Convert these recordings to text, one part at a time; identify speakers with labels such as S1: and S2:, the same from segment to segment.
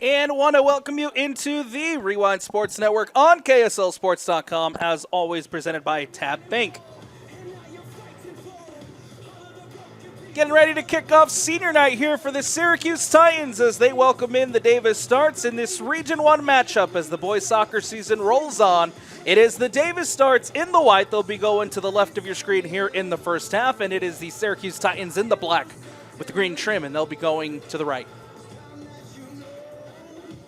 S1: And want to welcome you into the Rewind Sports Network on KSLSports.com, as always presented by Tab Bank. Getting ready to kick off senior night here for the Syracuse Titans as they welcome in the Davis Starts in this Region 1 matchup as the boys soccer season rolls on. It is the Davis Starts in the white. They'll be going to the left of your screen here in the first half, and it is the Syracuse Titans in the black with the green trim, and they'll be going to the right.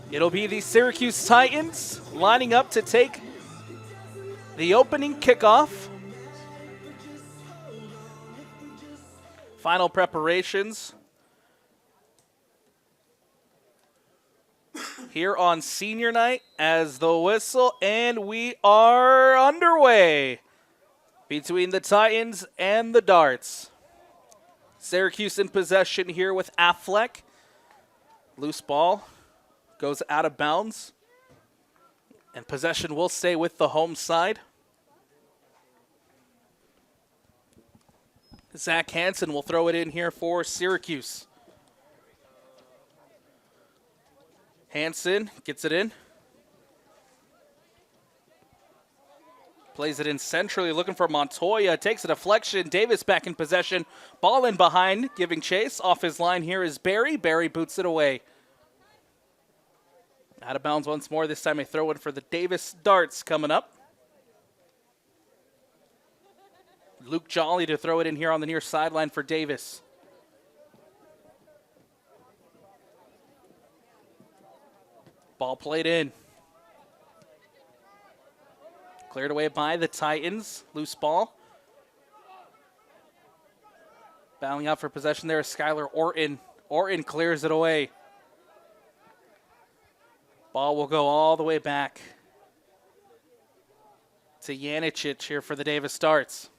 S1: It'll be the Syracuse Titans lining up to take the opening kickoff. Final preparations here on senior night as the whistle, and we are underway between the Titans and the Darts. Syracuse in possession here with Affleck. Loose ball goes out of bounds, and possession will stay with the home side. Zach Hansen will throw it in here for Syracuse. Hansen gets it in. Plays it in centrally, looking for Montoya. Takes a deflection. Davis back in possession. Ball in behind, giving chase. Off his line here is Barry. Barry boots it away. Out of bounds once more. This time a throw in for the Davis Darts coming up. Luke Jolly to throw it in here on the near sideline for Davis. Ball played in. Cleared away by the Titans. Loose ball. Battling out for possession there is Skylar Orton. Orton clears it away. Ball will go all the way back to Janicic here for the Davis Starts.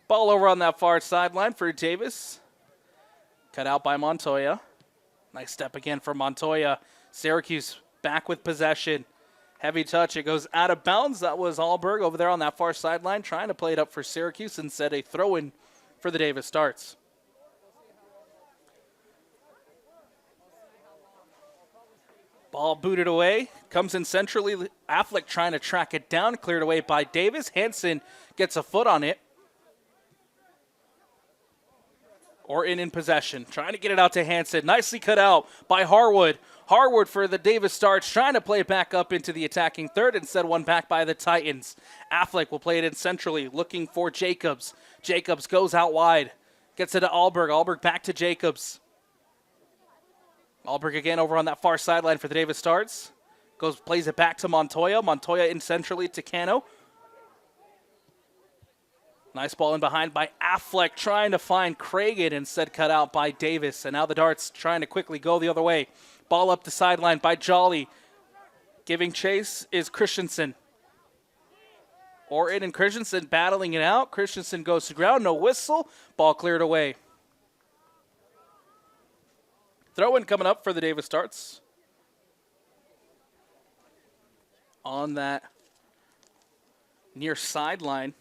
S1: Ball over on that far sideline for Davis. Cut out by Montoya. Nice step again for Montoya. Syracuse back with possession. Heavy touch. It goes out of bounds. That was Alberg over there on that far sideline trying to play it up for Syracuse. Instead, a throw-in for the Davis Starts. Ball booted away. Comes in centrally. Affleck trying to track it down. Cleared away by Davis. Hansen gets a foot on it. Orton in possession. Trying to get it out to Hansen. Nicely cut out by Harwood. Harwood for the Davis Starts. Trying to play it back up into the attacking third. Instead, one back by the Titans. Affleck will play it in centrally. Looking for Jacobs. Jacobs goes out wide. Gets it to Alberg. Alberg back to Jacobs. Alberg again over on that far sideline for the Davis Starts. Plays it back to Montoya. Montoya in centrally to Cano. Nice ball in behind by Affleck, trying to find Cragen, instead cut out by Davis. And now the Darts trying to quickly go the other way. Ball up the sideline by Jolly. Giving chase is Christensen. Orton and Christensen battling it out. Christensen goes to ground, no whistle. Ball cleared away. Throw-in coming up for the Davis Starts. On that near sideline.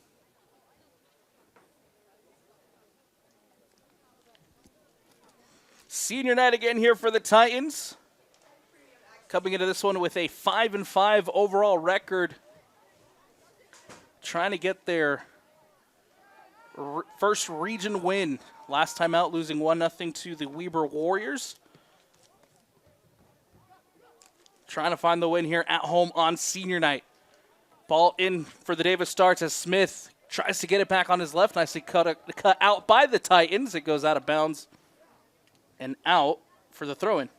S1: Senior night again here for the Titans. Coming into this one with a 5-5 overall record. Trying to get their first region win. Last time out, losing 1-0 to the Weber Warriors. Trying to find the win here at home on senior night. Ball in for the Davis Starts as Smith tries to get it back on his left. Nicely cut out by the Titans. It goes out of bounds and out for the throw-in.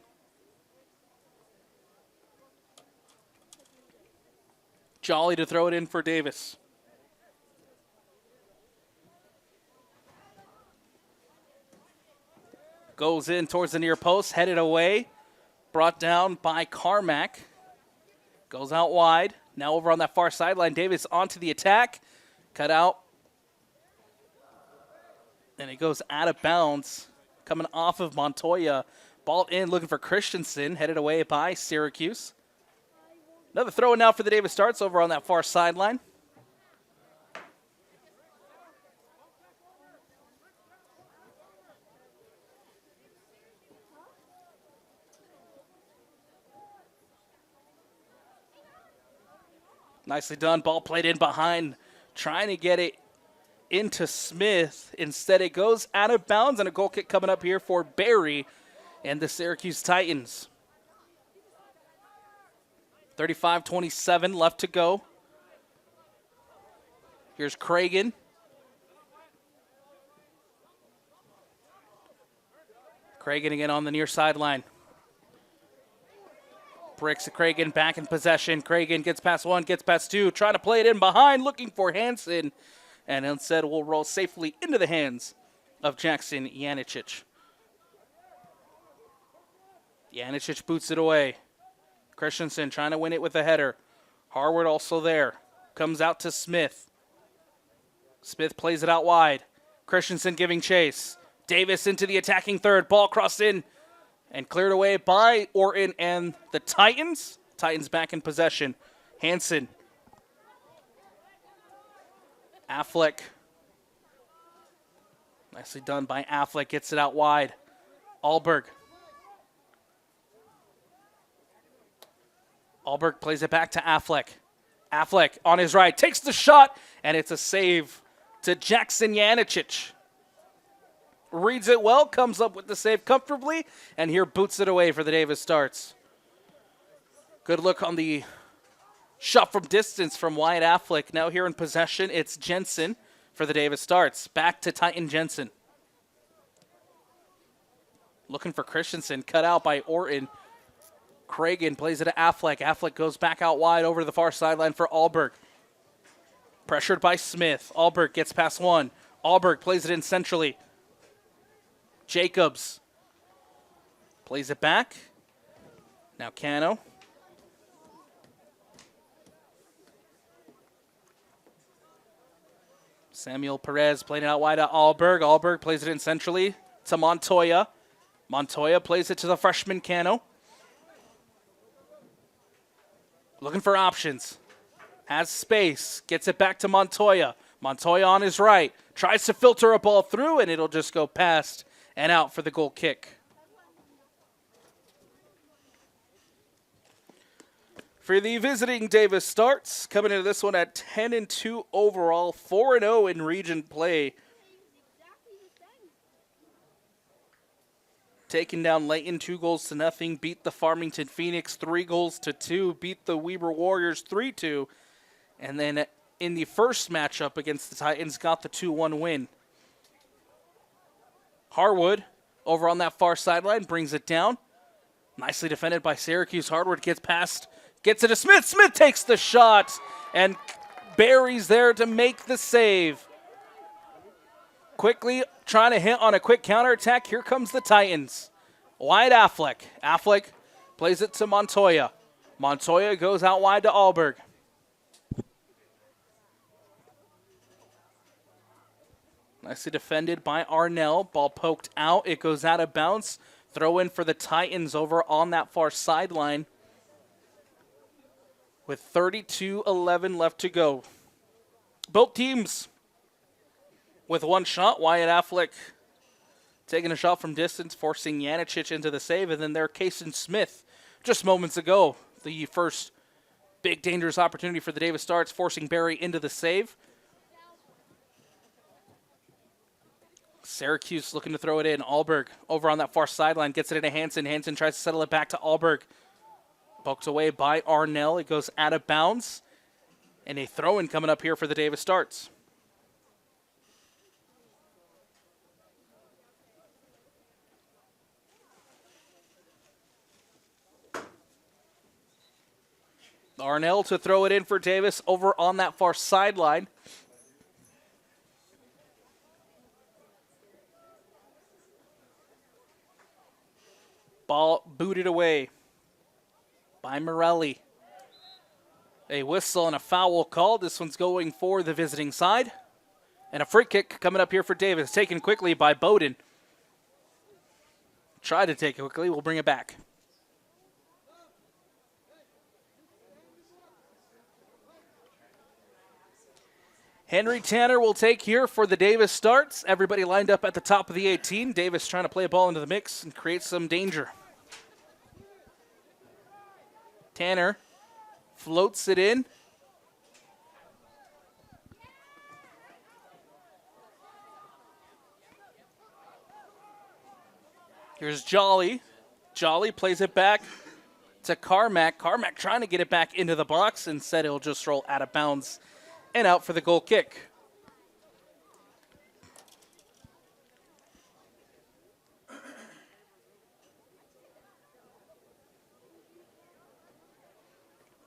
S1: Jolly to throw it in for Davis. Goes in towards the near post, headed away. Brought down by Carmack. Goes out wide. Now over on that far sideline, Davis onto the attack. Cut out. And it goes out of bounds. Coming off of Montoya. Ball in, looking for Christensen. Headed away by Syracuse. Another throw in now for the Davis Starts over on that far sideline. Nicely done. Ball played in behind, trying to get it into Smith. Instead, it goes out of bounds, and a goal kick coming up here for Barry and the Syracuse Titans. 35-27 left to go. Here's Cragen. Cragen again on the near sideline. Bricks Cragen back in possession. Cragen gets past one, gets past two, trying to play it in behind, looking for Hansen. And instead will roll safely into the hands of Jackson Janicic. Janicic boots it away. Christensen trying to win it with a header. Harward also there. Comes out to Smith. Smith plays it out wide. Christensen giving chase. Davis into the attacking third. Ball crossed in and cleared away by Orton and the Titans. Titans back in possession. Hansen. Affleck. Nicely done by Affleck. Gets it out wide. Alberg. Alberg plays it back to Affleck. Affleck on his right. Takes the shot, and it's a save to Jackson Janicic. Reads it well, comes up with the save comfortably, and here boots it away for the Davis Starts. Good look on the shot from distance from Wyatt Affleck. Now here in possession, it's Jensen for the Davis Starts. Back to Titan Jensen. Looking for Christensen, cut out by Orton. Cragen plays it to Affleck. Affleck goes back out wide over to the far sideline for Alberg. Pressured by Smith. Alberg gets past one. Alberg plays it in centrally. Jacobs plays it back. Now Cano. Samuel Perez playing it out wide to Alberg. Alberg plays it in centrally to Montoya. Montoya plays it to the freshman Cano. Looking for options. Has space. Gets it back to Montoya. Montoya on his right. Tries to filter a ball through, and it'll just go past and out for the goal kick. For the visiting Davis Starts, coming into this one at 10-2 overall, 4-0 in region play. Taking down Layton 2-0, beat the Farmington Phoenix 3-2, beat the Weber Warriors 3-2, and then in the first matchup against the Titans got the 2-1 win. Harwood over on that far sideline brings it down. Nicely defended by Syracuse. Harwood gets past, gets it to Smith. Smith takes the shot, and Barry's there to make the save. Quickly trying to hit on a quick counterattack. Here comes the Titans. Wide Affleck. Affleck plays it to Montoya. Montoya goes out wide to Alberg. Nicely defended by Arnell. Ball poked out. It goes out of bounds. Throw in for the Titans over on that far sideline. With 32-11 left to go. Both teams with one shot. Wyatt Affleck taking a shot from distance, forcing Janicic into the save. And then there, Kason Smith, just moments ago, the first big dangerous opportunity for the Davis Starts, forcing Barry into the save. Syracuse looking to throw it in. Alberg over on that far sideline, gets it into Hansen. Hansen tries to settle it back to Alberg. Poked away by Arnell. It goes out of bounds. And a throw-in coming up here for the Davis Starts. Arnell to throw it in for Davis over on that far sideline. Ball booted away by Morelli. A whistle and a foul called. This one's going for the visiting side. And a free kick coming up here for Davis. Taken quickly by Bowden. Try to take it quickly. We'll bring it back. Henry Tanner will take here for the Davis Starts. Everybody lined up at the top of the 18. Davis trying to play a ball into the mix and create some danger. Tanner floats it in. Here's Jolly. Jolly plays it back to Carmack. Carmack trying to get it back into the box. Instead, he'll just roll out of bounds and out for the goal kick.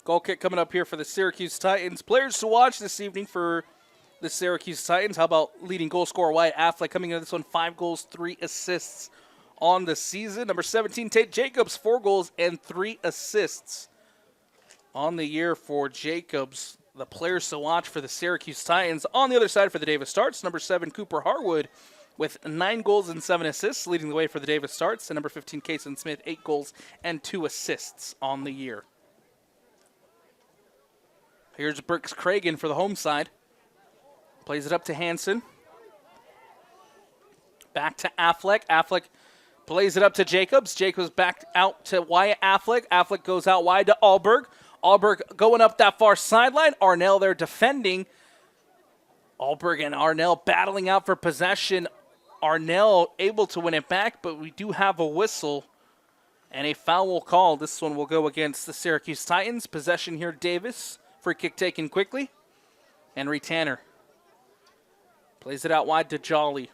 S1: Goal kick coming up here for the Syracuse Titans. Players to watch this evening for the Syracuse Titans. How about leading goal scorer Wyatt Affleck coming into this one? 5 goals, 3 assists on the season. Number 17, Tate Jacobs, 4 goals and 3 assists on the year for Jacobs. The players to watch for the Syracuse Titans. On the other side for the Davis Starts, number 7, Cooper Harwood with 9 goals and 7 assists, leading the way for the Davis Starts. And number 15, Kason Smith, 8 goals and 2 assists on the year. Here's Brooks Cragen for the home side. Plays it up to Hansen. Back to Affleck. Affleck plays it up to Jacobs. Jacobs back out to Wyatt Affleck. Affleck goes out wide to Alberg. Alberg going up that far sideline. Arnell there defending. Alberg and Arnell battling out for possession. Arnell able to win it back, but we do have a whistle and a foul call. This one will go against the Syracuse Titans. Possession here, Davis. Free kick taken quickly. Henry Tanner plays it out wide to Jolly.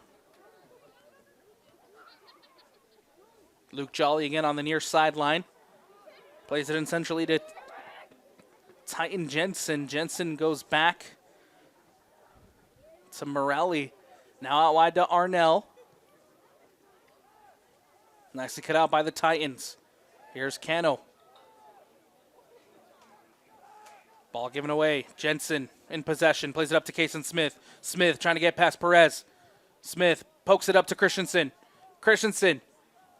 S1: Luke Jolly again on the near sideline. Plays it essentially to Titan Jensen. Jensen goes back to Morelli. Now out wide to Arnell. Nicely cut out by the Titans. Here's Cano. Ball given away. Jensen in possession. Plays it up to Kason Smith. Smith trying to get past Perez. Smith pokes it up to Christensen. Christensen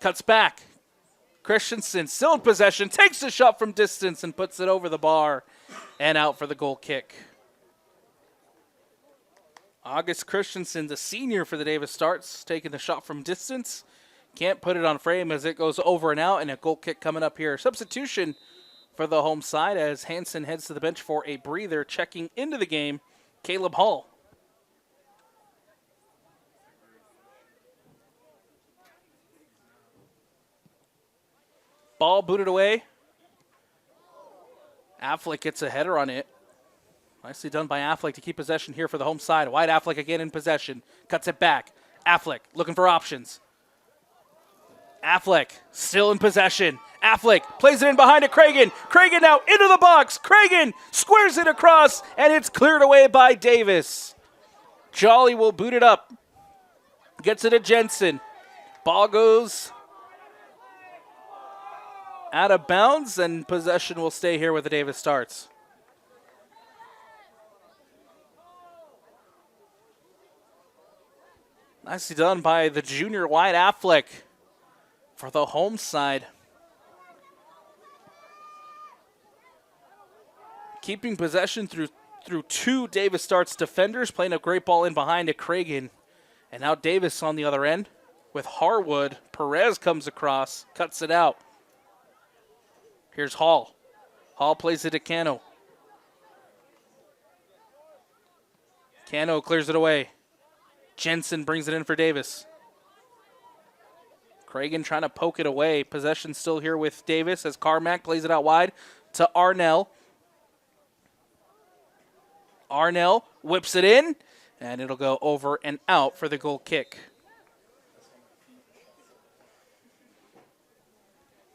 S1: cuts back. Christensen still in possession. Takes the shot from distance and puts it over the bar and out for the goal kick. August Christensen, the senior for the Davis Starts, taking the shot from distance. Can't put it on frame as it goes over and out, and a goal kick coming up here. Substitution for the home side as Hansen heads to the bench for a breather. Checking into the game, Caleb Hall. Ball booted away. Affleck gets a header on it. Nicely done by Affleck to keep possession here for the home side. Wyatt Affleck again in possession. Cuts it back. Affleck looking for options. Affleck still in possession. Affleck plays it in behind to Cragen. Cragen now into the box. Cragen squares it across, and it's cleared away by Davis. Jolly will boot it up. Gets it to Jensen. Ball goes out of bounds, and possession will stay here with the Davis Starts. Nicely done by the junior Wyatt Affleck for the home side. Keeping possession through 2 Davis Starts defenders, playing a great ball in behind to Cragen. And now Davis on the other end with Harwood. Perez comes across, cuts it out. Here's Hall. Hall plays it to Cano. Cano clears it away. Jensen brings it in for Davis. Cragen trying to poke it away. Possession still here with Davis as Carmack plays it out wide to Arnell. Arnell whips it in, and it'll go over and out for the goal kick.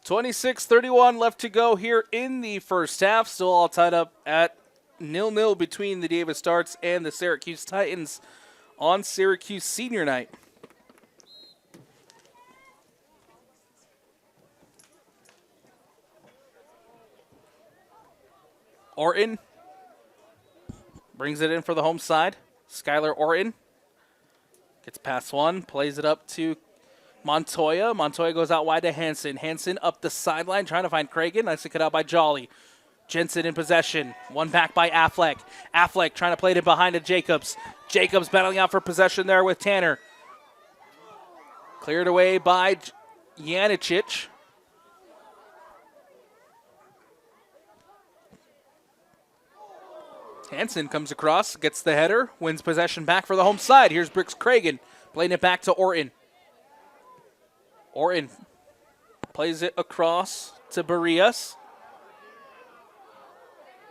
S1: 26-31 left to go here in the first half. Still all tied up at 0-0 between the Davis Starts and the Syracuse Titans on Syracuse Senior Night. Orton brings it in for the home side. Skylar Orton gets past one, plays it up to Montoya. Montoya goes out wide to Hansen. Hansen up the sideline, trying to find Cragen. Nicely cut out by Jolly. Jensen in possession. One back by Affleck. Affleck trying to play it behind to Jacobs. Jacobs battling out for possession there with Tanner. Cleared away by Janicic. Hansen comes across, gets the header, wins possession back for the home side. Here's Brooks Cragen playing it back to Orton. Orton plays it across to Barrios.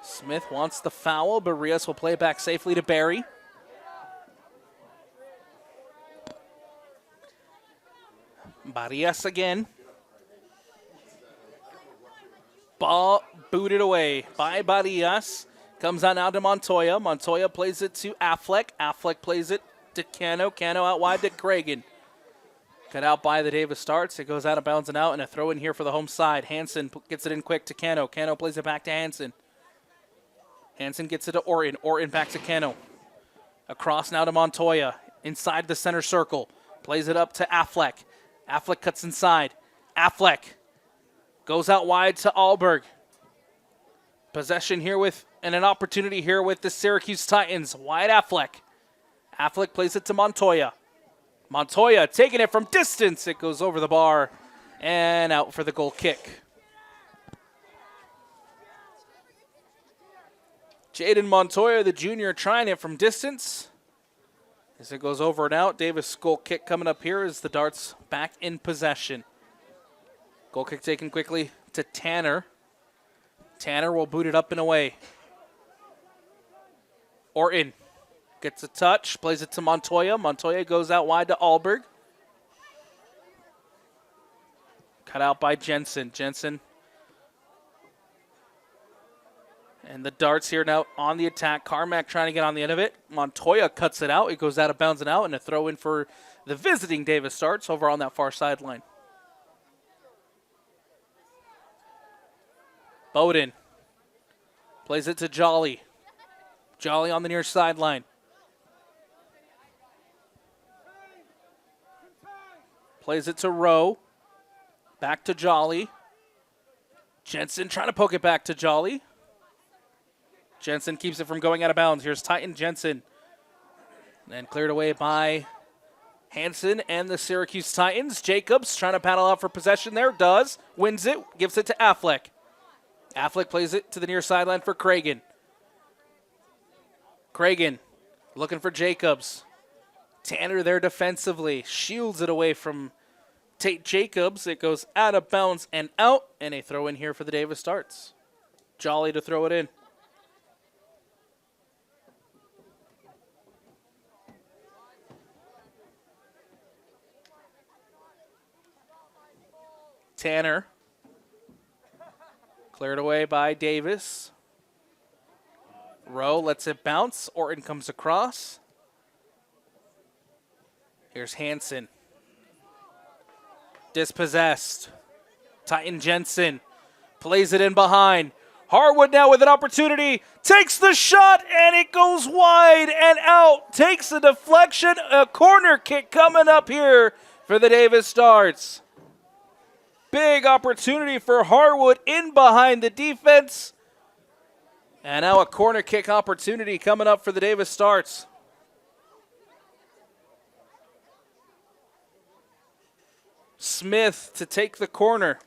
S1: Smith wants the foul. Barrios will play it back safely to Barry. Barrios again. Ball booted away by Barrios. Comes on out to Montoya. Montoya plays it to Affleck. Affleck plays it to Cano. Cano out wide to Cragen. Cut out by the Davis Starts. It goes out of bounds and out, and a throw in here for the home side. Hansen gets it in quick to Cano. Cano plays it back to Hansen. Hansen gets it to Orton. Orton back to Cano. Across now to Montoya. Inside the center circle. Plays it up to Affleck. Affleck cuts inside. Affleck goes out wide to Alberg. Possession here with, and an opportunity here with the Syracuse Titans. Wide Affleck. Affleck plays it to Montoya. Montoya taking it from distance. It goes over the bar and out for the goal kick. Jaden Montoya, the junior, trying it from distance. As it goes over and out, Davis goal kick coming up here as the Darts back in possession. Goal kick taken quickly to Tanner. Tanner will boot it up and away. Orton gets a touch, plays it to Montoya. Montoya goes out wide to Alberg. Cut out by Jensen. Jensen. And the Darts here now on the attack. Carmack trying to get on the end of it. Montoya cuts it out. It goes out of bounds and out, and a throw in for the visiting Davis Starts over on that far sideline. Bowden plays it to Jolly. Jolly on the near sideline. Plays it to Rowe. Back to Jolly. Jensen trying to poke it back to Jolly. Jensen keeps it from going out of bounds. Here's Titan Jensen. And cleared away by Hansen and the Syracuse Titans. Jacobs trying to paddle out for possession there. Does. Wins it. Gives it to Affleck. Affleck plays it to the near sideline for Cragen. Cragen looking for Jacobs. Tanner there defensively. Shields it away from Tate Jacobs. It goes out of bounds and out. And a throw in here for the Davis Starts. Jolly to throw it in. Tanner. Cleared away by Davis. Rowe lets it bounce. Orton comes across. Here's Hansen. Dispossessed. Titan Jensen plays it in behind. Harwood now with an opportunity. Takes the shot and it goes wide and out. Takes a deflection. A corner kick coming up here for the Davis Starts. Big opportunity for Harwood in behind the defense. And now a corner kick opportunity coming up for the Davis Starts. Smith to take the corner.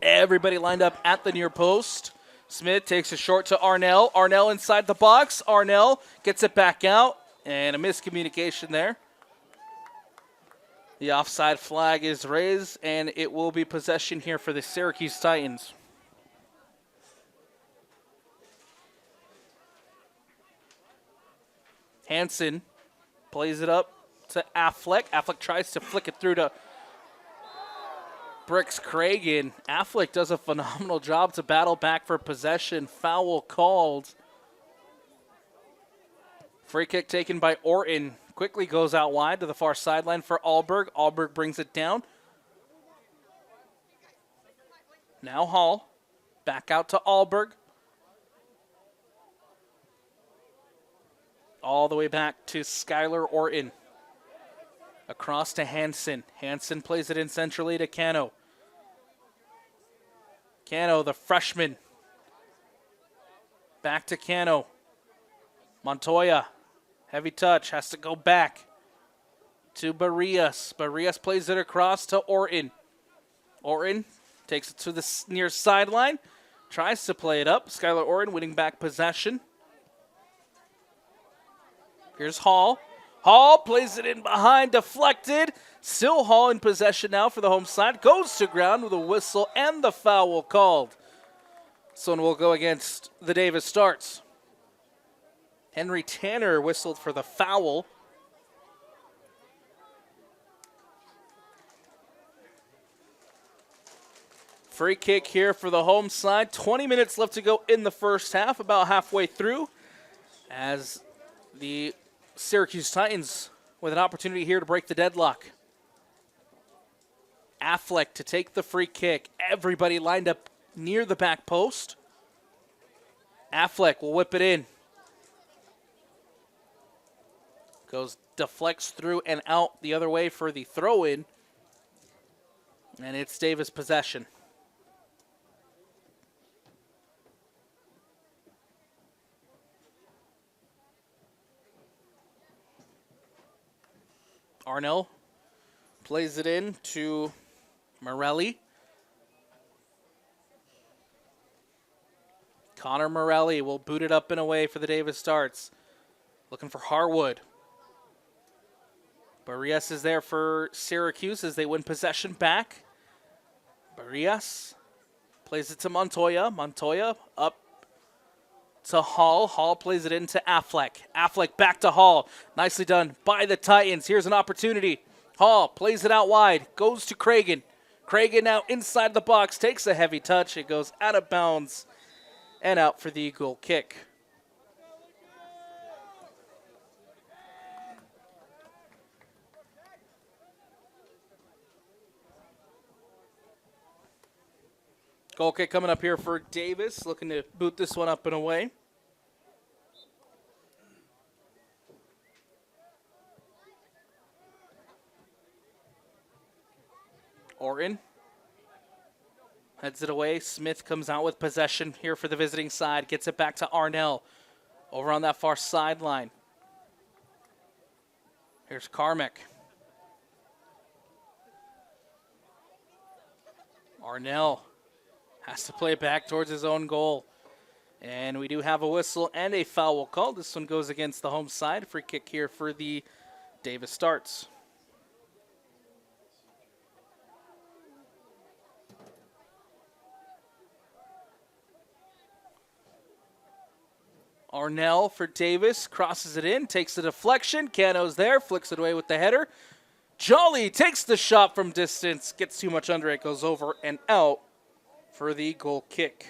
S1: Everybody lined up at the near post. Smith takes a short to Arnell. Arnell inside the box. Arnell gets it back out. And a miscommunication there. The offside flag is raised, and it will be possession here for the Syracuse Titans. Hansen plays it up to Affleck. Affleck tries to flick it through to Brooks Cragen. Affleck does a phenomenal job to battle back for possession. Foul called. Free kick taken by Orton. Quickly goes out wide to the far sideline for Alberg. Alberg brings it down. Now Hall. Back out to Alberg. All the way back to Skylar Orton. Across to Hansen. Hansen plays it in centrally to Cano. Cano, the freshman. Back to Cano. Montoya. Heavy touch. Has to go back to Barrios. Barrios plays it across to Orton. Orton Takes it to the near sideline. Tries to play it up. Skylar Orrin winning back possession. Here's Hall. Hall plays it in behind, deflected. Still Hall in possession now for the home side. Goes to ground with a whistle and the foul called. This one will go against the Davis Starts. Henry Tanner whistled for the foul. Free kick here for the home side. 20 minutes left to go in the first half, about halfway through, as the Syracuse Titans with an opportunity here to break the deadlock. Affleck to take the free kick. Everybody lined up near the back post. Affleck will whip it in. Deflects through and out the other way for the throw-in. And it's Davis possession. Arnell plays it in to Morelli. Connor Morelli will boot it up and away for the Davis Starts. Looking for Harwood. Barrias is there for Syracuse as they win possession back. Barrias plays it to Montoya. Montoya up to Hall. Hall plays it into Affleck. Affleck back to Hall. Nicely done by the Titans. Here's an opportunity. Hall plays it out wide. Goes to Cragen. Cragen now inside the box. Takes a heavy touch. It goes out of bounds and out for the goal kick. Goal kick coming up here for Davis, looking to boot this one up and away. Orton heads it away. Smith comes out with possession here for the visiting side. Gets it back to Arnell over on that far sideline. Here's Carmick. Arnell has to play back towards his own goal. And we do have a whistle and a foul called. This one goes against the home side. Free kick here for the Davis Starts. Arnell for Davis, crosses it in, takes the deflection. Cano's there, flicks it away with the header. Jolly takes the shot from distance, gets too much under it, goes over and out for the goal kick.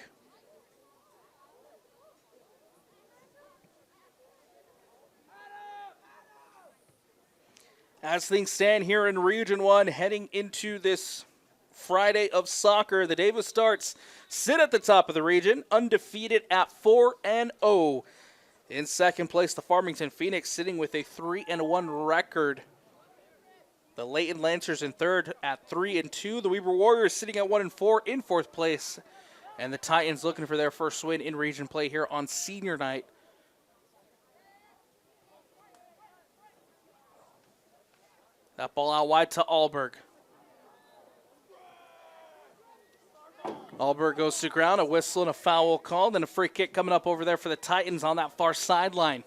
S1: As things stand here in Region 1, heading into this Friday of soccer, the Davis Starts sit at the top of the region, undefeated at 4-0. In second place, the Farmington Phoenix sitting with a 3-1 record. The Layton Lancers in third at 3-2. The Weber Warriors sitting at 1-4 in fourth place. And the Titans looking for their first win in region play here on senior night. That ball out wide to Alberg. Alberg goes to ground, a whistle and a foul called, and a free kick coming up over there for the Titans on that far sideline.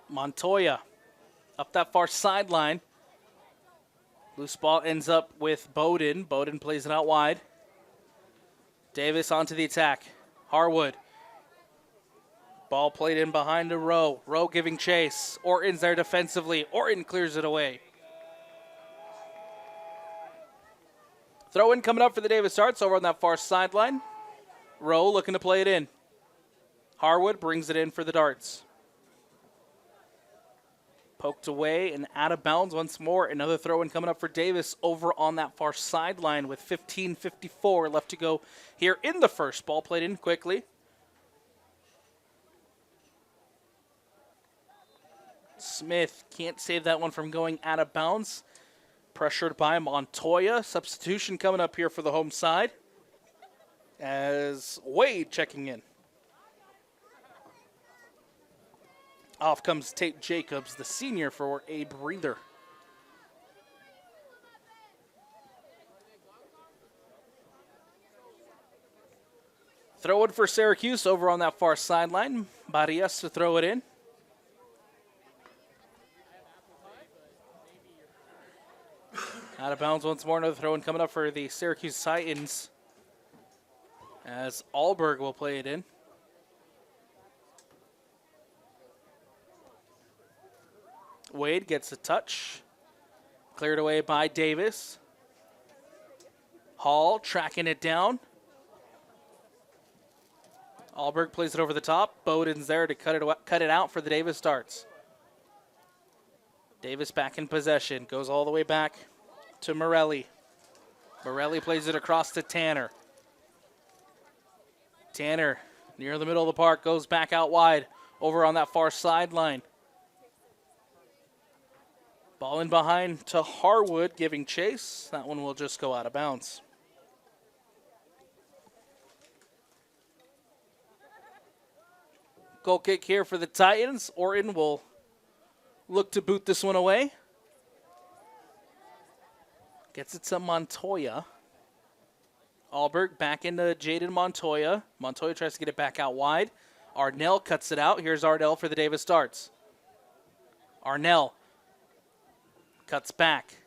S1: Montoya up that far sideline. Loose ball ends up with Bowden. Bowden plays it out wide. Davis onto the attack. Harwood. Ball played in behind to Rowe. Rowe giving chase. Orton's there defensively. Orton clears it away. Throw in coming up for the Davis Starts over on that far sideline. Rowe looking to play it in. Harwood brings it in for the Darts. Poked away and out of bounds once more. Another throw in coming up for Davis over on that far sideline with 15:54 left to go here in the first. Ball played in quickly. Smith can't save that one from going out of bounds. Pressured by Montoya. Substitution coming up here for the home side as Wade checking in. Off comes Tate Jacobs, the senior, for a breather. Throw it for Syracuse over on that far sideline. Barrias to throw it in. Out of bounds once more. Another throw in coming up for the Syracuse Titans, as Alberg will play it in. Wade gets a touch. Cleared away by Davis. Hall tracking it down. Alberg plays it over the top. Bowden's there to cut it out for the Davis Darts. Davis back in possession. Goes all the way back to Morelli. Morelli plays it across to Tanner. Tanner near the middle of the park. Goes back out wide over on that far sideline. Ball in behind to Harwood giving chase. That one will just go out of bounds. Goal kick here for the Titans. Orton will look to boot this one away. Gets it to Montoya. Alberg back into Jaden Montoya. Montoya tries to get it back out wide. Arnell cuts it out. Here's Arnell for the Davis Darts. Arnell cuts back.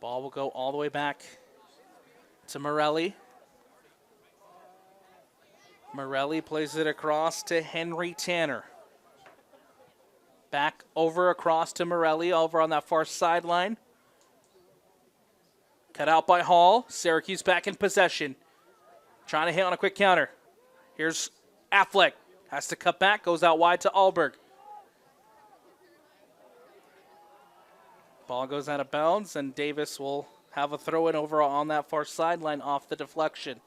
S1: Ball will go all the way back to Morelli. Morelli plays it across to Henry Tanner. Back over across to Morelli over on that far sideline. Cut out by Hall. Syracuse back in possession. Trying to hit on a quick counter. Here's Affleck. Has to cut back. Goes out wide to Alberg. Ball goes out of bounds, and Davis will have a throw in over on that far sideline off the deflection.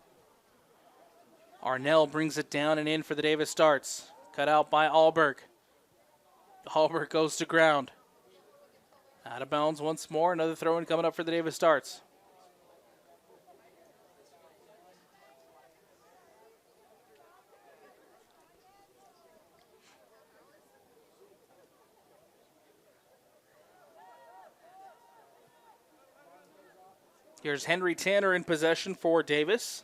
S1: Arnell brings it down and in for the Davis Darts. Cut out by Alberg. Alberg goes to ground. Out of bounds once more. Another throw in coming up for the Davis Darts. Here's Henry Tanner in possession for Davis.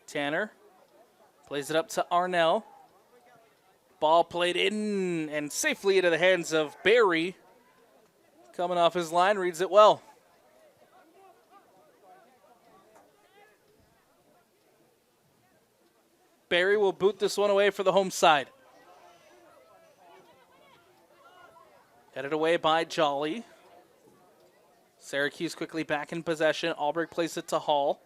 S1: Tanner plays it up to Arnell. Ball played in and safely into the hands of Barry. Coming off his line, reads it well. Barry will boot this one away for the home side. Headed away by Jolly. Syracuse quickly back in possession. Alberg plays it to Hall.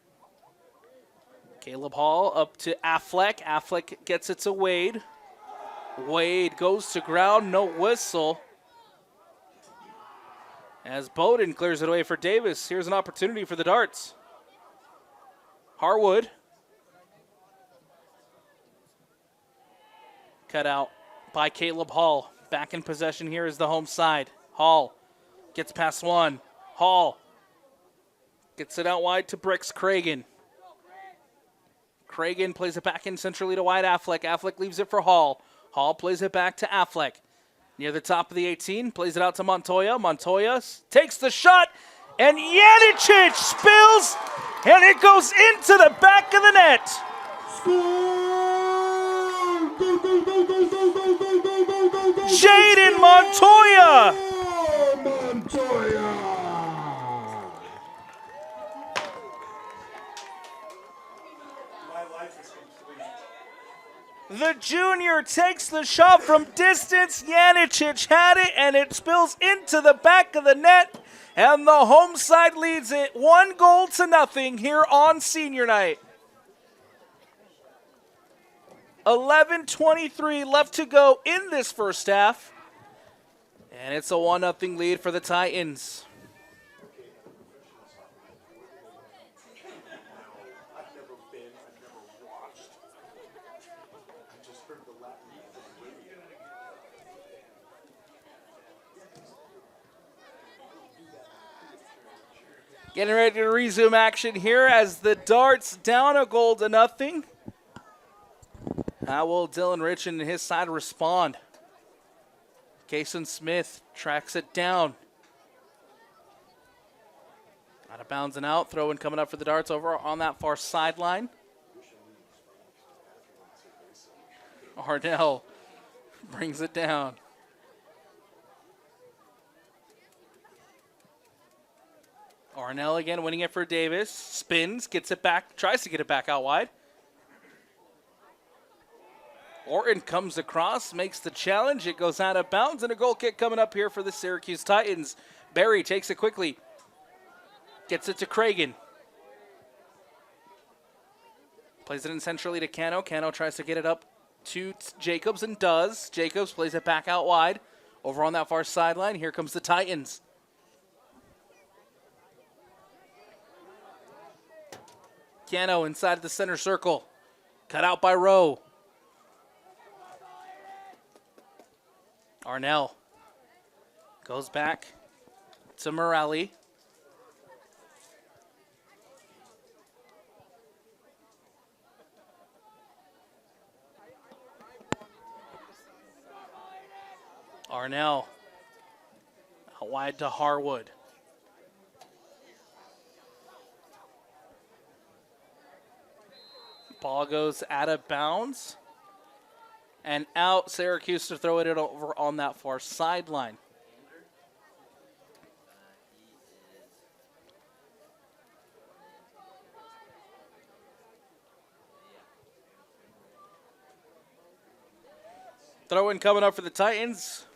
S1: Caleb Hall up to Affleck. Affleck gets it to Wade. Wade goes to ground, no whistle. As Bowden clears it away for Davis. Here's an opportunity for the Darts. Harwood. Cut out by Caleb Hall. Back in possession here is the home side. Hall gets past one. Hall gets it out wide to Bricks Cragen. Cragen plays it back in centrally to wide Affleck. Affleck leaves it for Hall. Hall plays it back to Affleck. Near the top of the 18, plays it out to Montoya. Montoya takes the shot, and Janicic spills, and it goes into the back of the net. Jaden Montoya. The junior takes the shot from distance. Janicic had it, and it spills into the back of the net. And the home side leads it 1-0 here on senior night. 11:23 left to go in this first half. And it's a 1-0 lead for the Titans. Getting ready to resume action here as the Darts down 1-0. How will Dylan Rich and his side respond? Kason Smith tracks it down. Out of bounds and out. Throw in coming up for the Darts over on that far sideline. Arnell brings it down. Arnell again winning it for Davis. Spins, gets it back, tries to get it back out wide. Orton comes across, makes the challenge. It goes out of bounds, and a goal kick coming up here for the Syracuse Titans. Barry takes it quickly. Gets it to Cragen. Plays it in centrally to Cano. Cano tries to get it up to Jacobs and does. Jacobs plays it back out wide. Over on that far sideline, here comes the Titans. Cano inside the center circle. Cut out by Rowe. Arnell goes back to Morelli. Arnell out wide to Harwood. Ball goes out of bounds and out. Syracuse to throw it over on that far sideline. Throw in coming up for the Titans.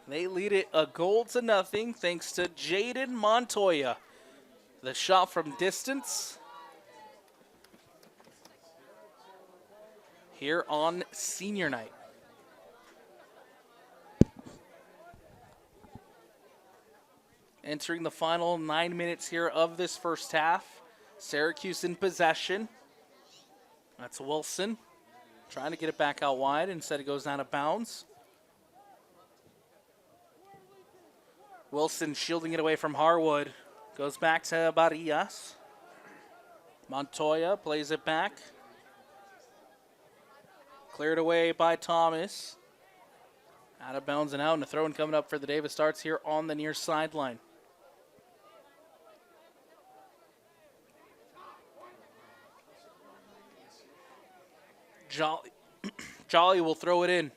S1: They lead it 1-0 thanks to Jaden Montoya. The shot from distance here on senior night. Entering the final 9 minutes here of this first half. Syracuse in possession. That's Wilson trying to get it back out wide. Instead it goes out of bounds. Wilson shielding it away from Harwood. Goes back to Barillas. Montoya plays it back. Cleared away by Thomas. Out of bounds and out, and a throw-in coming up for the Davis Darts here on the near sideline. Jolly will throw it in.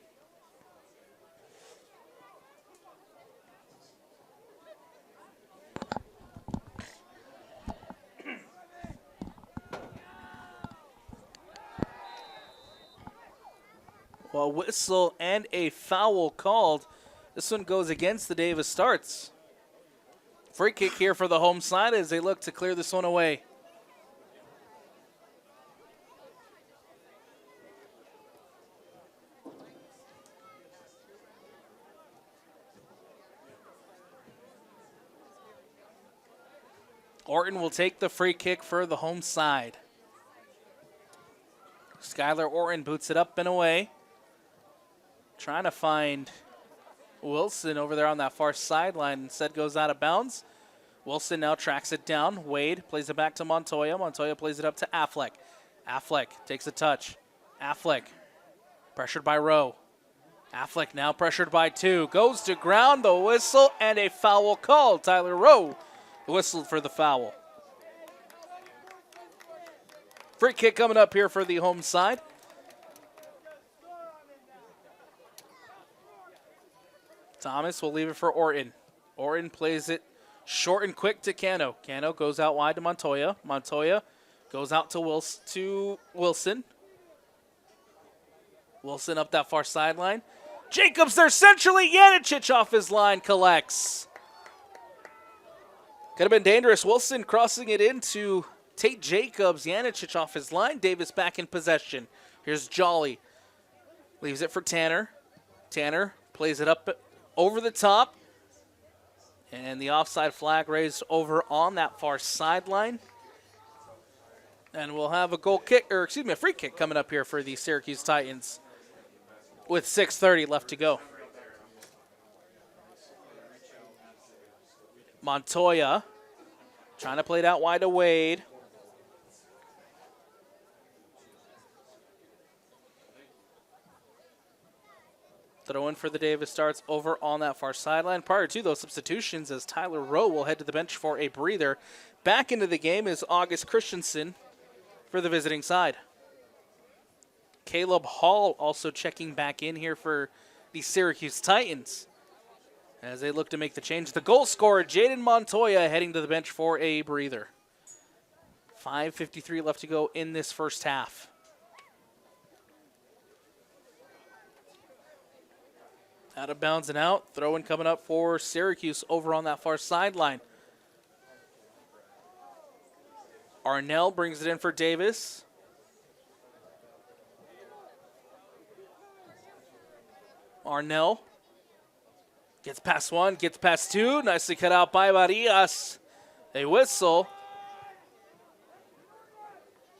S1: Well, whistle and a foul called. This one goes against the Davis Darts. Free kick here for the home side as they look to clear this one away. Orton will take the free kick for the home side. Skylar Orton boots it up and away. Trying to find Wilson over there on that far sideline. Instead goes out of bounds. Wilson now tracks it down. Wade plays it back to Montoya. Montoya plays it up to Affleck. Affleck takes a touch. Affleck pressured by Rowe. Affleck now pressured by two. Goes to ground. The whistle and a foul called. Tyler Rowe whistled for the foul. Free kick coming up here for the home side. Thomas will leave it for Orton. Orton plays it short and quick to Cano. Cano goes out wide to Montoya. Montoya goes out to Wilson. Wilson up that far sideline. Jacobs there centrally. Janicic off his line collects. Could have been dangerous. Wilson crossing it into Tate Jacobs. Janicic off his line. Davis back in possession. Here's Jolly. Leaves it for Tanner. Tanner plays it up over the top. And the offside flag raised over on that far sideline. And we'll have a a free kick coming up here for the Syracuse Titans with 6:30 left to go. Montoya trying to play it out wide to Wade. Throw in for the Davis starts over on that far sideline. Prior to those substitutions, as Tyler Rowe will head to the bench for a breather. Back into the game is August Christensen for the visiting side. Caleb Hall also checking back in here for the Syracuse Titans as they look to make the change. The goal scorer, Jaden Montoya, heading to the bench for a breather. 5:53 left to go in this first half. Out of bounds and out. Throw-in coming up for Syracuse over on that far sideline. Arnell brings it in for Davis. Arnell gets past one, gets past two. Nicely cut out by Marias. A whistle.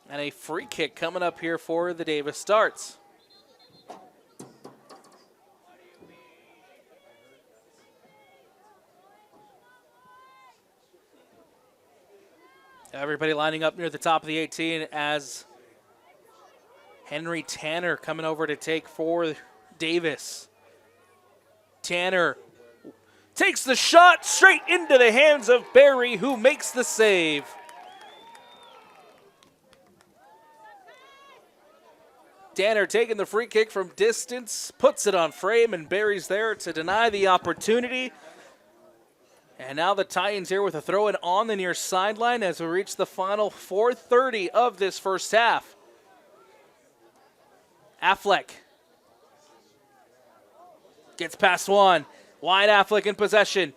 S1: And a free kick coming up here for the Davis Starts. Everybody lining up near the top of the 18 as Henry Tanner coming over to take for Davis. Tanner takes the shot straight into the hands of Barry, who makes the save. Tanner taking the free kick from distance, puts it on frame, and Barry's there to deny the opportunity. And now the Titans here with a throw-in on the near sideline as we reach the final 4:30 of this first half. Affleck gets past one. Wide Affleck in possession.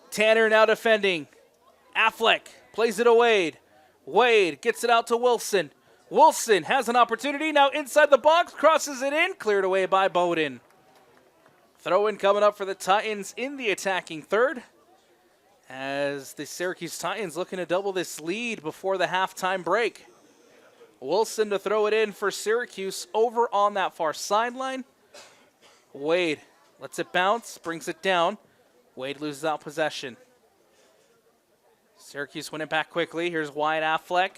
S1: Tanner now defending. Affleck plays it away. Wade gets it out to Wilson. Wilson has an opportunity now inside the box, crosses it in, cleared away by Bowden. Throw-in coming up for the Titans in the attacking third, as the Syracuse Titans looking to double this lead before the halftime break. Wilson to throw it in for Syracuse over on that far sideline. Wade lets it bounce, brings it down. Wade loses out possession. Syracuse win it back quickly. Here's Wyatt Affleck.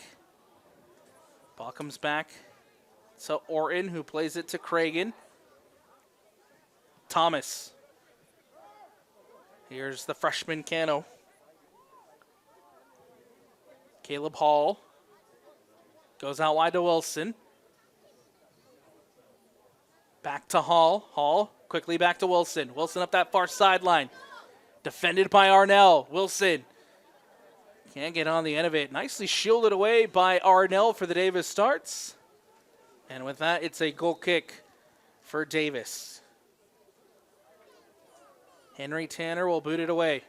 S1: Ball comes back to Orton, who plays it to Cragen. Thomas. Here's the freshman Cano. Caleb Hall goes out wide to Wilson. Back to Hall. Hall quickly back to Wilson. Wilson up that far sideline. Defended by Arnell. Wilson can't get on the end of it. Nicely shielded away by Arnell for the Davis Starts. And with that, it's a goal kick for Davis. Henry Tanner will boot it away.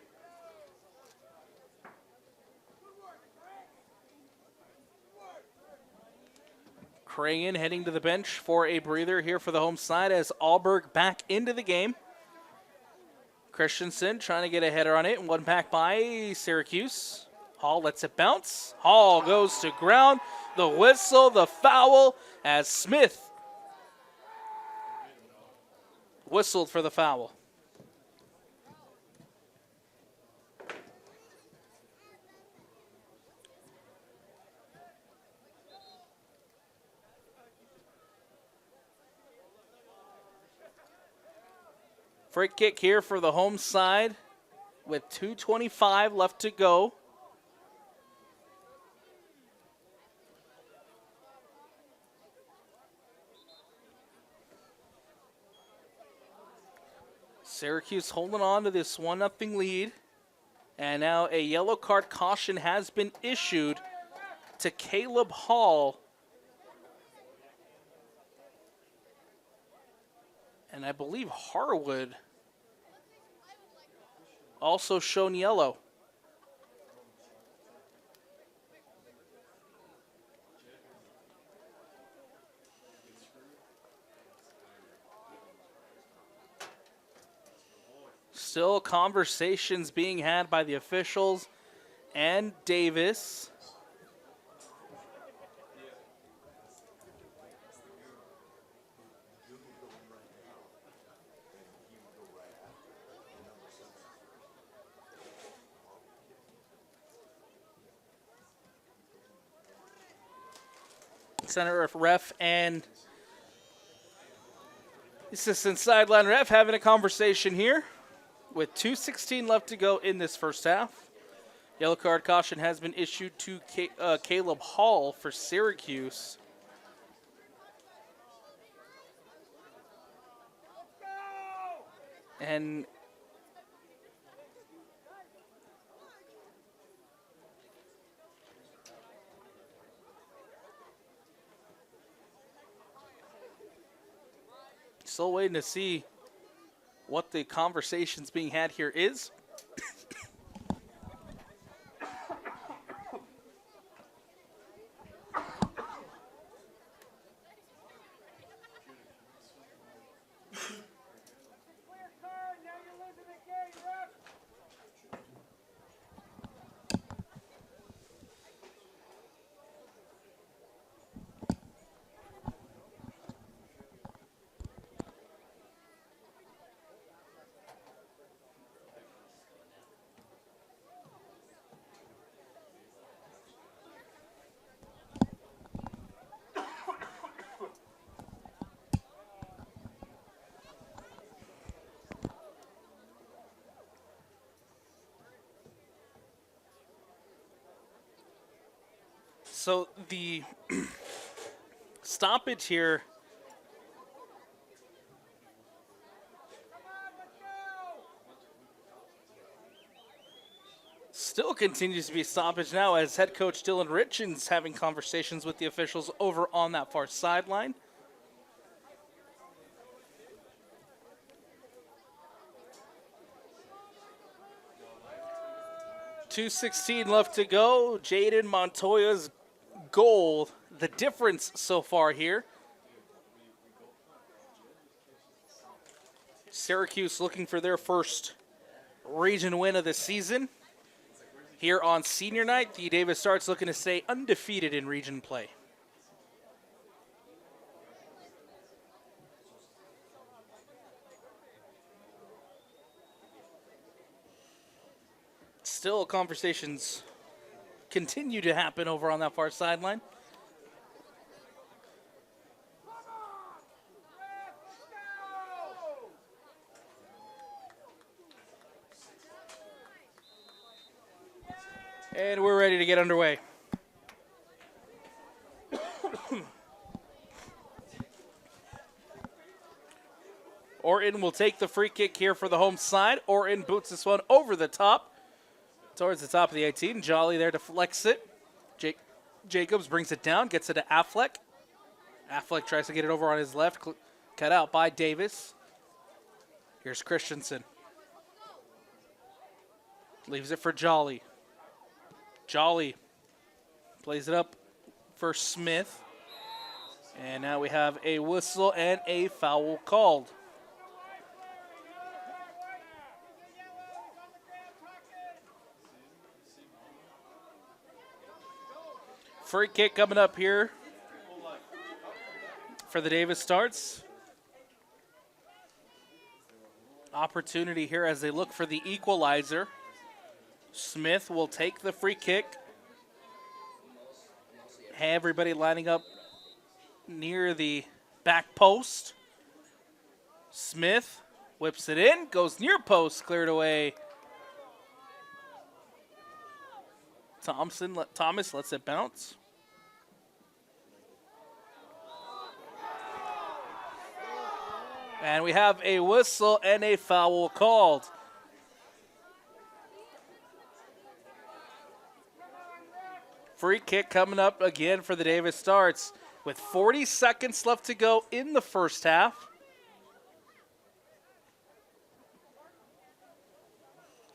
S1: Cragen heading to the bench for a breather here for the home side as Alberg back into the game. Christensen trying to get a header on it, and one back by Syracuse. Hall lets it bounce. Hall goes to ground. The whistle, the foul, as Smith whistled for the foul. Free kick here for the home side with 2:25 left to go. Syracuse holding on to this 1-0 lead. And now a yellow card caution has been issued to Caleb Hall. And I believe Harwood also shown yellow. Still conversations being had by the officials and Davis. Center ref and Assistant sideline ref having a conversation here with 2:16 left to go in this first half. Yellow card caution has been issued to Caleb Hall for Syracuse. And still waiting to see what the conversations being had here is. So the stoppage here still continues to be stoppage now as head coach Dylan Richens having conversations with the officials over on that far sideline. .216 left to go. Jaden Montoya's goal, the difference so far here. Syracuse looking for their first region win of the season. Here on senior night, the Davis Starts looking to stay undefeated in region play. Still, conversations continue to happen over on that far sideline. And we're ready to get underway. Orton will take the free kick here for the home side. Orton boots this one over the top. Towards the top of the 18. Jolly there to flex it. Jacobs brings it down, gets it to Affleck. Affleck tries to get it over on his left. Cut out by Davis. Here's Christensen. Leaves it for Jolly. Jolly plays it up for Smith. And now we have a whistle and a foul called. Free kick coming up here for the Davis Starts. Opportunity here as they look for the equalizer. Smith will take the free kick. Everybody lining up near the back post. Smith whips it in, goes near post, cleared away. Thomas lets it bounce. And we have a whistle and a foul called. Free kick coming up again for the Davis Starts with 40 seconds left to go in the first half.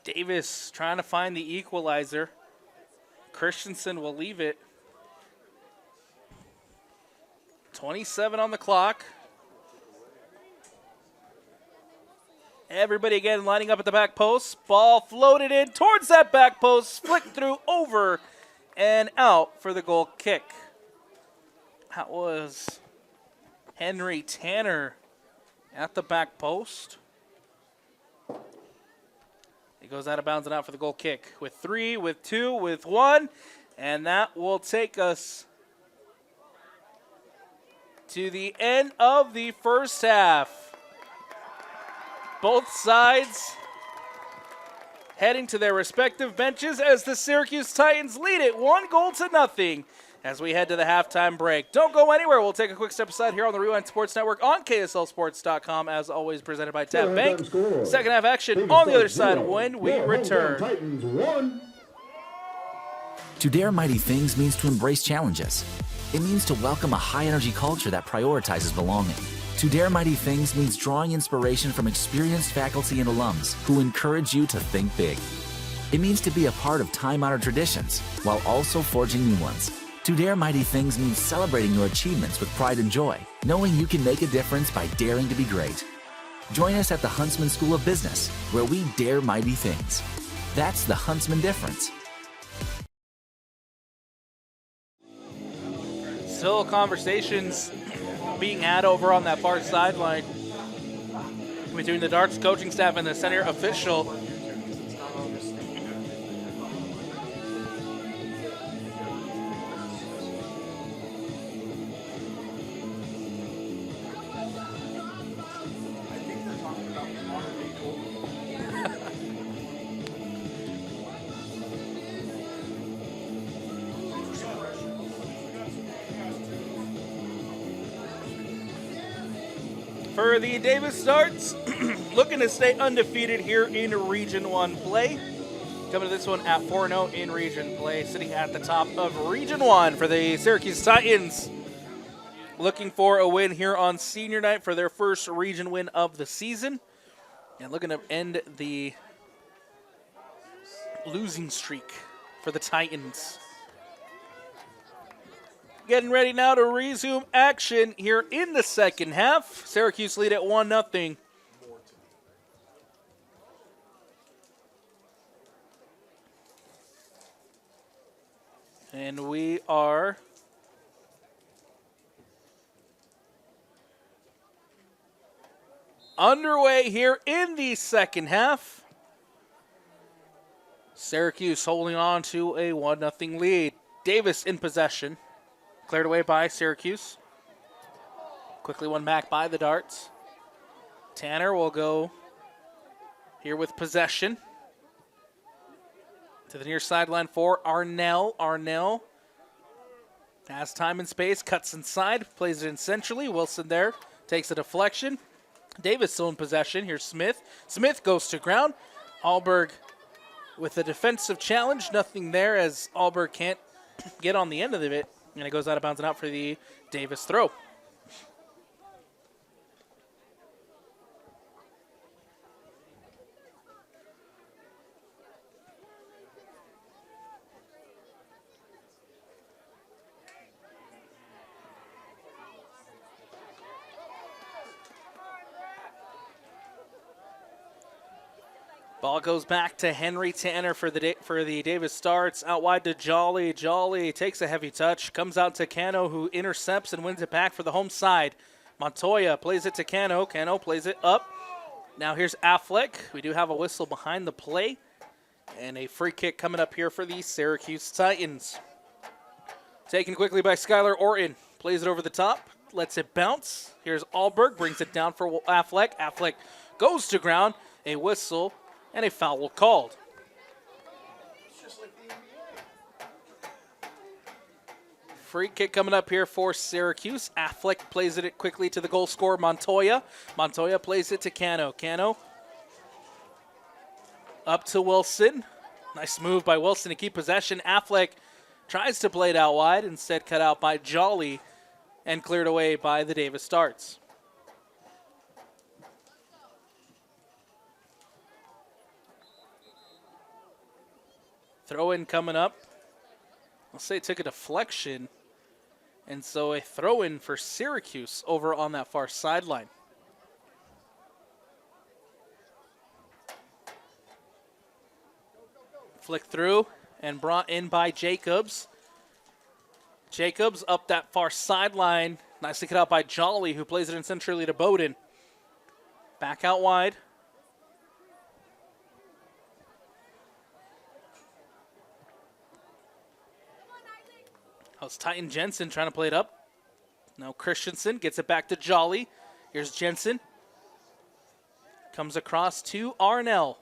S1: Davis trying to find the equalizer. Christensen will leave it. 27 on the clock. Everybody again lining up at the back post. Ball floated in towards that back post. Flicked through over and out for the goal kick. That was Henry Tanner at the back post. He goes out of bounds and out for the goal kick. With 3, with 2, with 1. And that will take us to the end of the first half. Both sides heading to their respective benches as the Syracuse Titans lead it 1-0 as we head to the halftime break. Don't go anywhere. We'll take a quick step aside here on the Rewind Sports Network on KSLSports.com, as always presented by Tap Bank. Second half action on the other side when we return.
S2: Titans 1.
S3: To dare mighty things means to embrace challenges. It means to welcome a high-energy culture that prioritizes belonging. To dare mighty things means drawing inspiration from experienced faculty and alums who encourage you to think big. It means to be a part of time-honored traditions while also forging new ones. To dare mighty things means celebrating your achievements with pride and joy, knowing you can make a difference by daring to be great. Join us at the Huntsman School of Business, where we dare mighty things. That's the Huntsman difference.
S1: Still conversations being had over on that far sideline between the Darts coaching staff and the center official. For the Davis Darts, looking to stay undefeated here in Region 1 play. Coming to this one at 4-0 in Region play, sitting at the top of Region 1 for the Syracuse Titans. Looking for a win here on senior night for their first region win of the season. And looking to end the losing streak for the Titans. Getting ready now to resume action here in the second half. Syracuse lead at 1-0. And we are underway here in the second half. Syracuse holding on to a 1-0 lead. Davis in possession. Cleared away by Syracuse. Quickly won back by the Darts. Tanner will go here with possession. To the near sideline for Arnell. Arnell has time and space, cuts inside, plays it in centrally. Wilson there takes a deflection. Davis still in possession. Here's Smith. Smith goes to ground. Alberg with a defensive challenge. Nothing there as Alberg can't get on the end of it. And it goes out of bounds and out for the Davis throw. Ball goes back to Henry Tanner for the Davis Starts. Out wide to Jolly. Jolly takes a heavy touch. Comes out to Cano, who intercepts and wins it back for the home side. Montoya plays it to Cano. Cano plays it up. Now here's Affleck. We do have a whistle behind the play. And a free kick coming up here for the Syracuse Titans. Taken quickly by Skylar Orton. Plays it over the top. Lets it bounce. Here's Alberg. Brings it down for Affleck. Affleck goes to ground. A whistle. And a foul called. Free kick coming up here for Syracuse. Affleck plays it quickly to the goal scorer, Montoya. Montoya plays it to Cano. Cano up to Wilson. Nice move by Wilson to keep possession. Affleck tries to play it out wide, instead cut out by Jolly and cleared away by the Davis Starts. Throw-in coming up. I'll say it took a deflection. And so a throw-in for Syracuse over on that far sideline. Flick through and brought in by Jacobs. Jacobs up that far sideline. Nicely cut out by Jolly, who plays it in centrally to Bowden. Back out wide. How's Titan Jensen trying to play it up? Now Christensen gets it back to Jolly. Here's Jensen. Comes across to Arnell.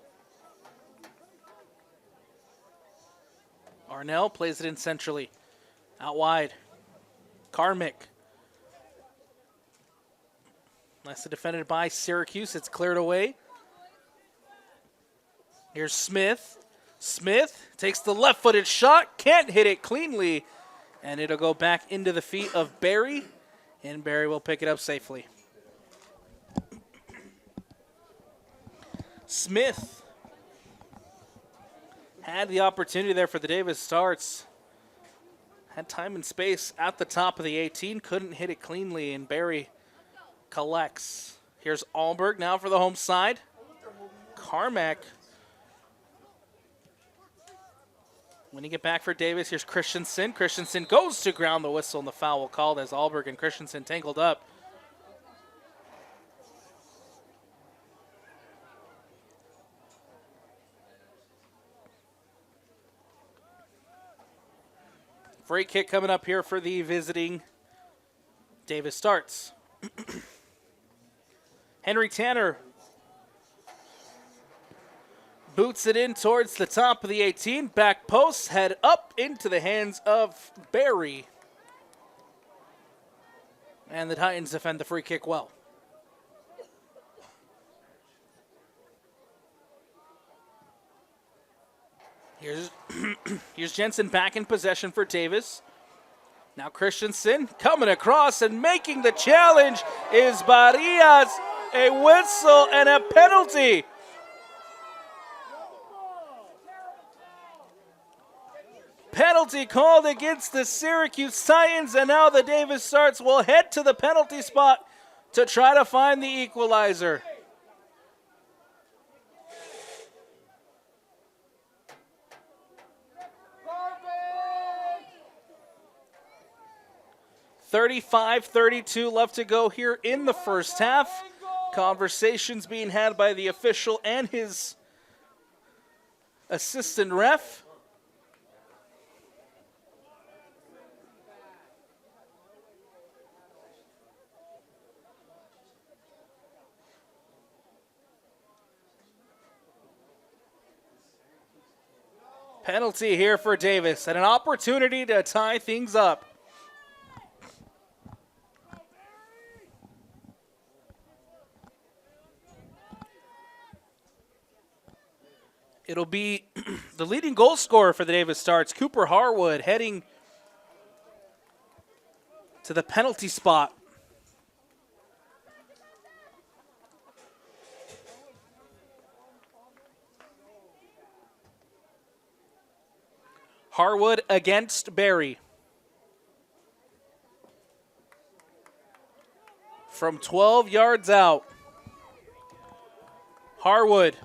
S1: Arnell plays it in centrally. Out wide. Karmic. Nicely defended by Syracuse. It's cleared away. Here's Smith. Smith takes the left-footed shot. Can't hit it cleanly. And it'll go back into the feet of Barry. And Barry will pick it up safely. Smith had the opportunity there for the Davis Starts. Had time and space at the top of the 18. Couldn't hit it cleanly, and Barry collects. Here's Alberg now for the home side. Carmack. Winning it back for Davis. Here's Christensen. Christensen goes to ground. The whistle and the foul called as Alberg and Christensen tangled up. Free kick coming up here for the visiting Davis Starts. Henry Tanner boots it in towards the top of the 18. Back post, head up into the hands of Barry. And the Titans defend the free kick well. Here's Jensen back in possession for Davis. Now Christensen coming across and making the challenge is Barrias. A whistle and a penalty. Penalty called against the Syracuse Titans, and now the Davis Starts will head to the penalty spot to try to find the equalizer. .35-32 left to go here in the first half. Conversations being had by the official and his assistant ref. Penalty here for Davis and an opportunity to tie things up. It'll be the leading goal scorer for the Davis Starts, Cooper Harwood, heading to the penalty spot. Harwood against Barry. From 12 yards out. Harwood.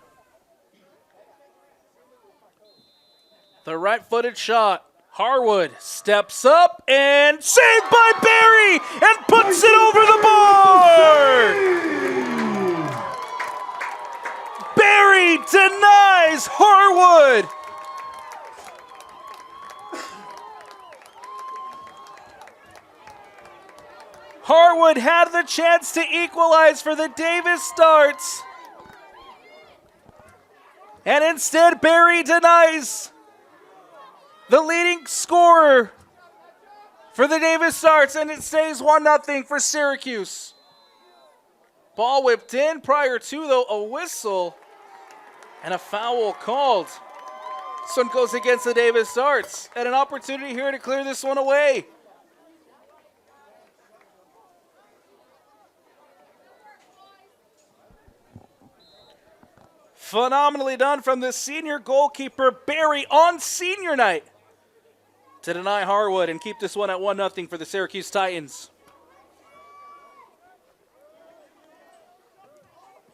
S1: The right-footed shot. Harwood steps up and saved by Barry and puts it over the bar! Barry denies Harwood! Harwood had the chance to equalize for the Davis Starts. And instead, Barry denies the leading scorer for the Davis Starts, and it stays 1-0 for Syracuse. Ball whipped in prior to, though, a whistle and a foul called. This one goes against the Davis Starts, and an opportunity here to clear this one away. Phenomenally done from the senior goalkeeper, Barry, on senior night to deny Harwood and keep this one at 1-0 for the Syracuse Titans.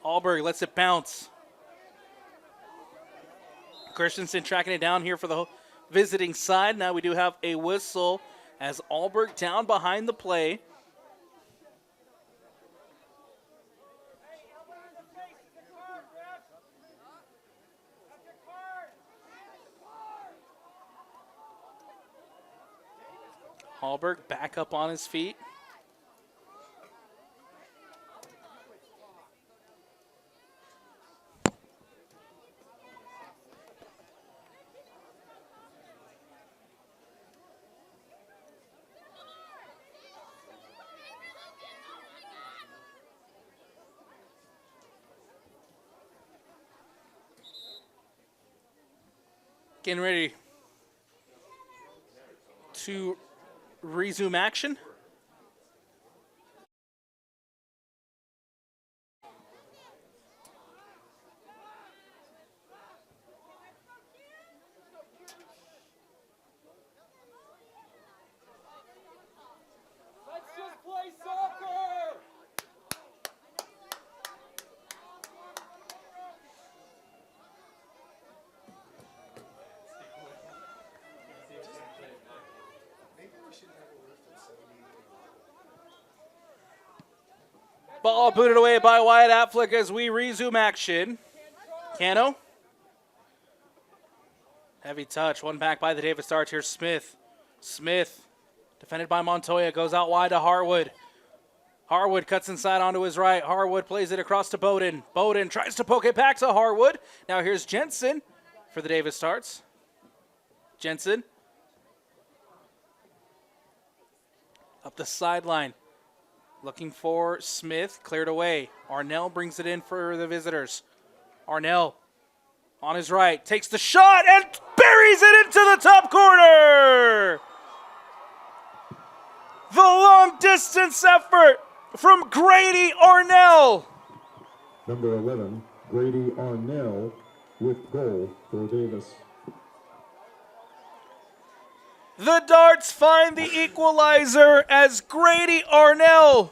S1: Alberg lets it bounce. Christensen tracking it down here for the visiting side. Now we do have a whistle as Alberg down behind the play. Alberg back up on his feet. Getting ready to resume action.
S2: Let's just play soccer!
S1: Ball booted away by Wyatt Affleck as we resume action. Cano. Heavy touch. One back by the Davis Darts. Here's Smith. Smith, defended by Montoya, goes out wide to Harwood. Harwood cuts inside onto his right. Harwood plays it across to Bowden. Bowden tries to poke it back to Harwood. Now here's Jensen for the Davis Darts. Jensen. Up the sideline. Looking for Smith, cleared away. Arnell brings it in for the visitors. Arnell on his right, takes the shot and buries it into the top corner. The long distance effort from Grady Arnell.
S4: Number 11, Grady Arnell with goal for Davis.
S1: The Darts find the equalizer as Grady Arnell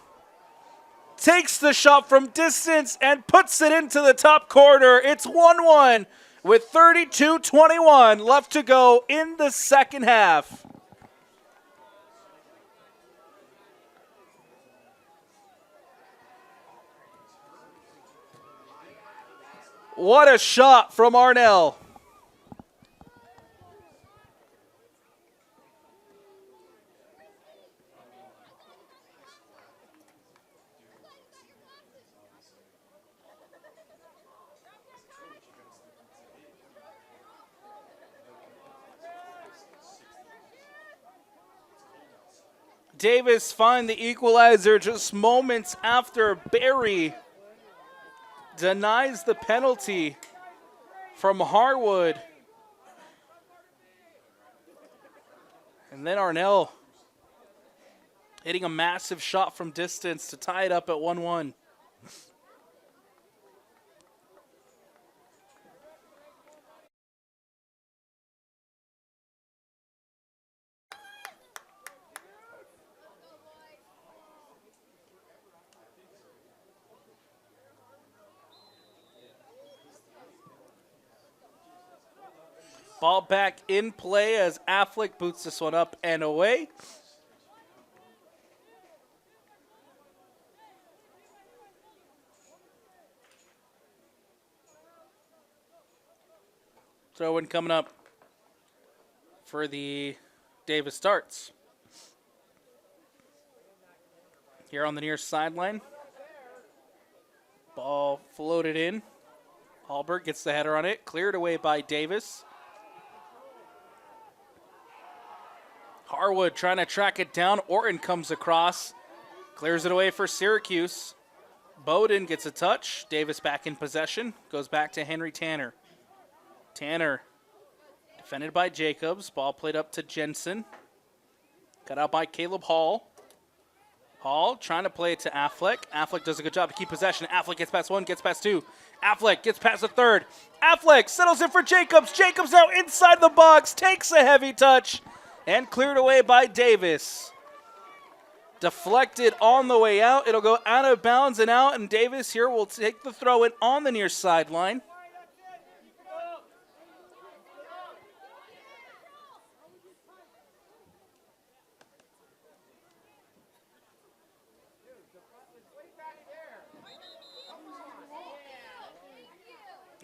S1: takes the shot from distance and puts it into the top corner. It's 1-1 with 32:21 left to go in the second half. What a shot from Arnell. Davis find the equalizer just moments after Barry denies the penalty from Harwood. And then Arnell hitting a massive shot from distance to tie it up at 1-1. Ball back in play as Affleck boots this one up and away. Throw in coming up for the Davis Darts. Here on the near sideline. Ball floated in. Hallberg gets the header on it. Cleared away by Davis. Harwood trying to track it down. Orton comes across. Clears it away for Syracuse. Bowden gets a touch. Davis back in possession. Goes back to Henry Tanner. Tanner defended by Jacobs. Ball played up to Jensen. Cut out by Caleb Hall. Hall trying to play it to Affleck. Affleck does a good job to keep possession. Affleck gets past one, gets past two. Affleck gets past the third. Affleck settles in for Jacobs. Jacobs now inside the box. Takes a heavy touch. And cleared away by Davis. Deflected on the way out. It'll go out of bounds and out. And Davis here will take the throw in on the near sideline.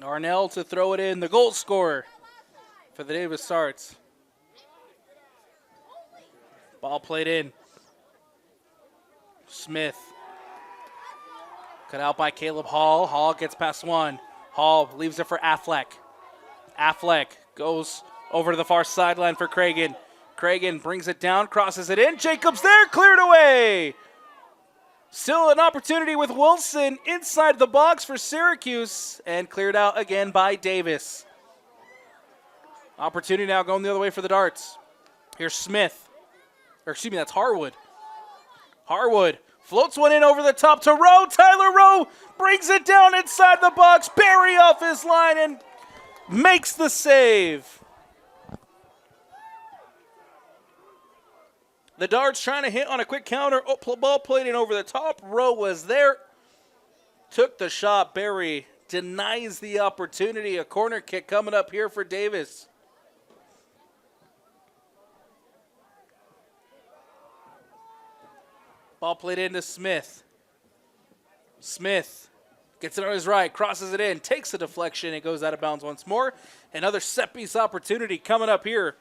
S1: Arnell to throw it in. The goal scorer for the Davis Darts. Ball played in. Smith. Cut out by Caleb Hall. Hall gets past one. Hall leaves it for Affleck. Affleck goes over to the far sideline for Cragen. Cragen brings it down, crosses it in. Jacobs there, cleared away. Still an opportunity with Wilson inside the box for Syracuse and cleared out again by Davis. Opportunity now going the other way for the Darts. Here's Smith. Or excuse me, that's Harwood. Harwood floats one in over the top to Rowe. Tyler Rowe brings it down inside the box. Barry off his line and makes the save. The Darts trying to hit on a quick counter. Oh, ball played in over the top. Rowe was there. Took the shot. Barry denies the opportunity. A corner kick coming up here for Davis. Ball played into Smith. Smith gets it on his right, crosses it in, takes the deflection, it goes out of bounds once more. Another set piece opportunity coming up here.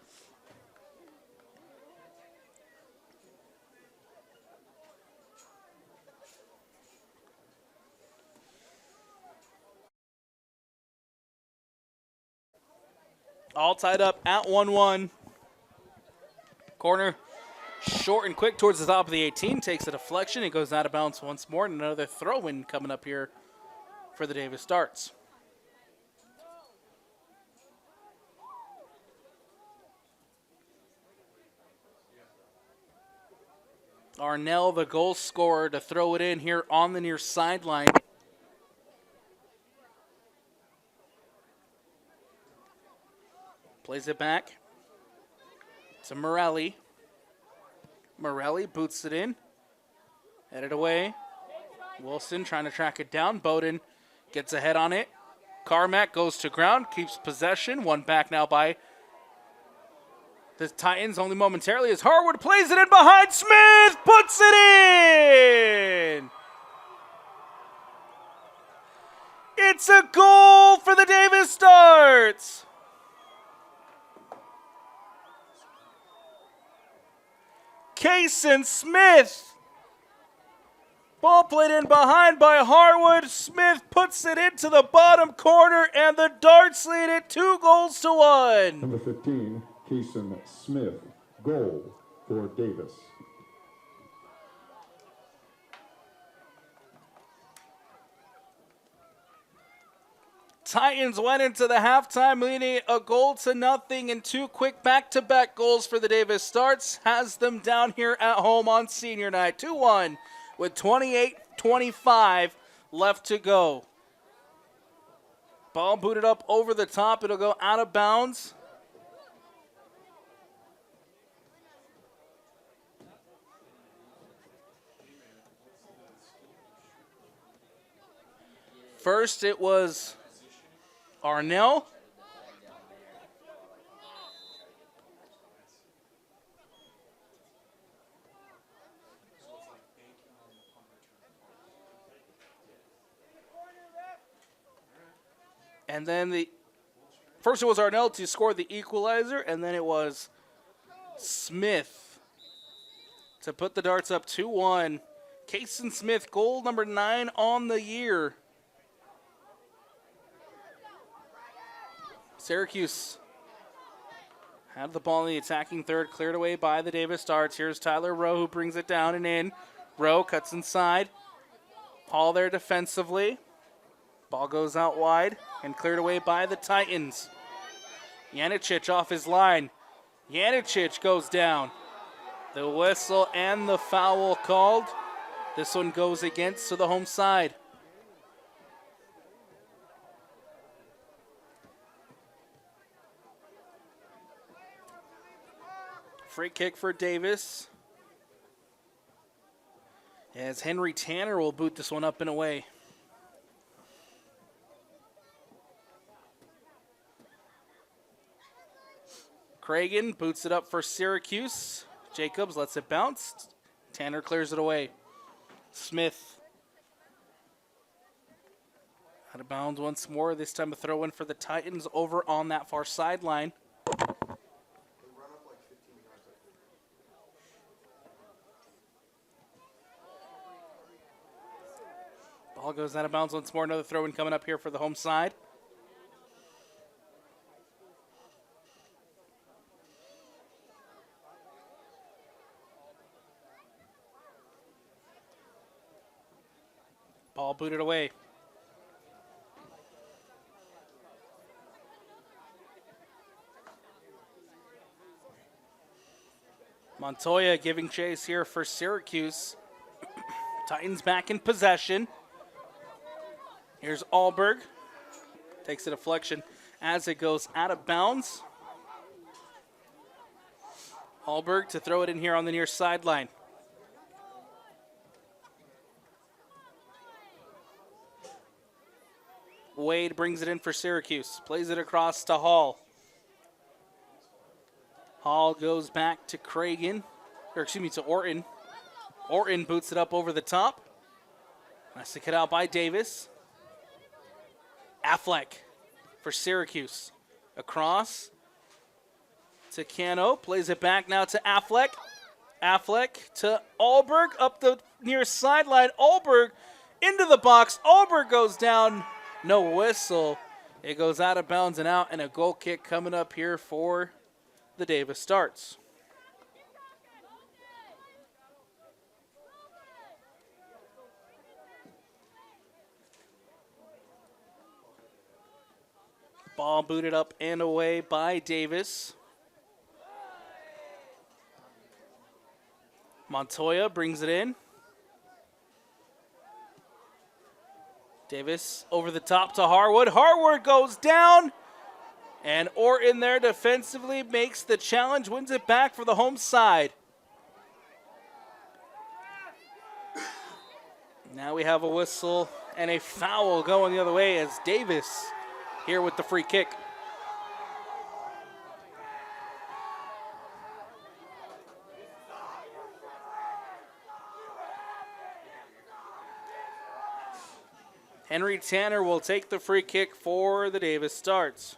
S1: All tied up at 1-1. Corner short and quick towards the top of the 18. Takes a deflection. It goes out of bounds once more. And another throw-in coming up here for the Davis Darts. Arnell, the goal scorer, to throw it in here on the near sideline. Plays it back to Morelli. Morelli boots it in. Headed away. Wilson trying to track it down. Bowden gets ahead on it. Carmack goes to ground, keeps possession. One back now by the Titans only momentarily as Harwood plays it in behind. Smith puts it in. It's a goal for the Davis Darts. Kaysen Smith. Ball played in behind by Harwood. Smith puts it into the bottom corner, and the Darts lead it 2-1.
S4: Number 15, Kaysen Smith. Goal for Davis.
S1: Titans went into the halftime leading 1-0, and two quick back-to-back goals for the Davis Darts has them down here at home on senior night. 2-1 with 28-25 left to go. Ball booted up over the top. It'll go out of bounds. First it was Arnell. And then first it was Arnell to score the equalizer, and then it was Smith to put the Darts up 2-1. Kaysen Smith, goal number 9 on the year. Syracuse had the ball in the attacking third, cleared away by the Davis Darts. Here's Tyler Rowe, who brings it down and in. Rowe cuts inside. Hall there defensively. Ball goes out wide and cleared away by the Titans. Janicic off his line. Janicic goes down. The whistle and the foul called. This one goes against to the home side. Free kick for Davis. As Henry Tanner will boot this one up and away. Cragen boots it up for Syracuse. Jacobs lets it bounce. Tanner clears it away. Smith out of bounds once more. This time a throw in for the Titans over on that far sideline. Ball goes out of bounds once more. Another throw in coming up here for the home side. Ball booted away. Montoya giving chase here for Syracuse. Titans back in possession. Here's Alberg. Takes a deflection as it goes out of bounds. Alberg to throw it in here on the near sideline. Wade brings it in for Syracuse. Plays it across to Hall. Hall goes back to to Orton. Orton boots it up over the top. Nice to cut out by Davis. Affleck for Syracuse. Across to Cano. Plays it back now to Affleck. Affleck to Alberg up the near sideline. Alberg into the box. Alberg goes down. No whistle. It goes out of bounds and out, and a goal kick coming up here for the Davis Darts. Ball booted up and away by Davis. Montoya brings it in. Davis over the top to Harwood. Harwood goes down. And Orton there defensively makes the challenge, wins it back for the home side. Now we have a whistle and a foul going the other way as Davis here with the free kick. Henry Tanner will take the free kick for the Davis Darts.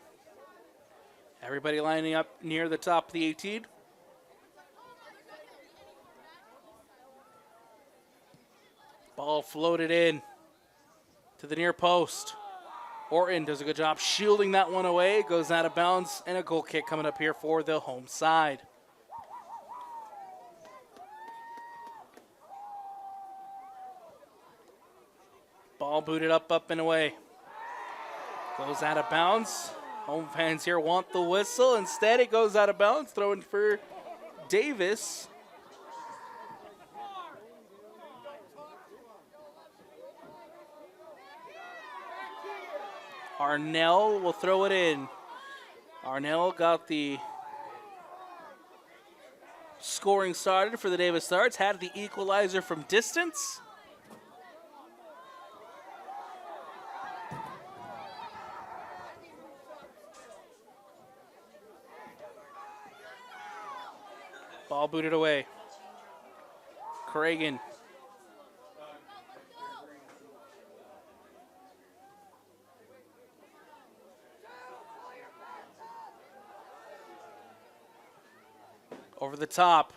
S1: Everybody lining up near the top of the 18. Ball floated in to the near post. Orton does a good job shielding that one away. Goes out of bounds, and a goal kick coming up here for the home side. Ball booted up and away. Goes out of bounds. Home fans here want the whistle. Instead, it goes out of bounds. Throwing for Davis. Arnell will throw it in. Arnell got the scoring started for the Davis Darts. Had the equalizer from distance. Ball booted away. Cragen. Over the top.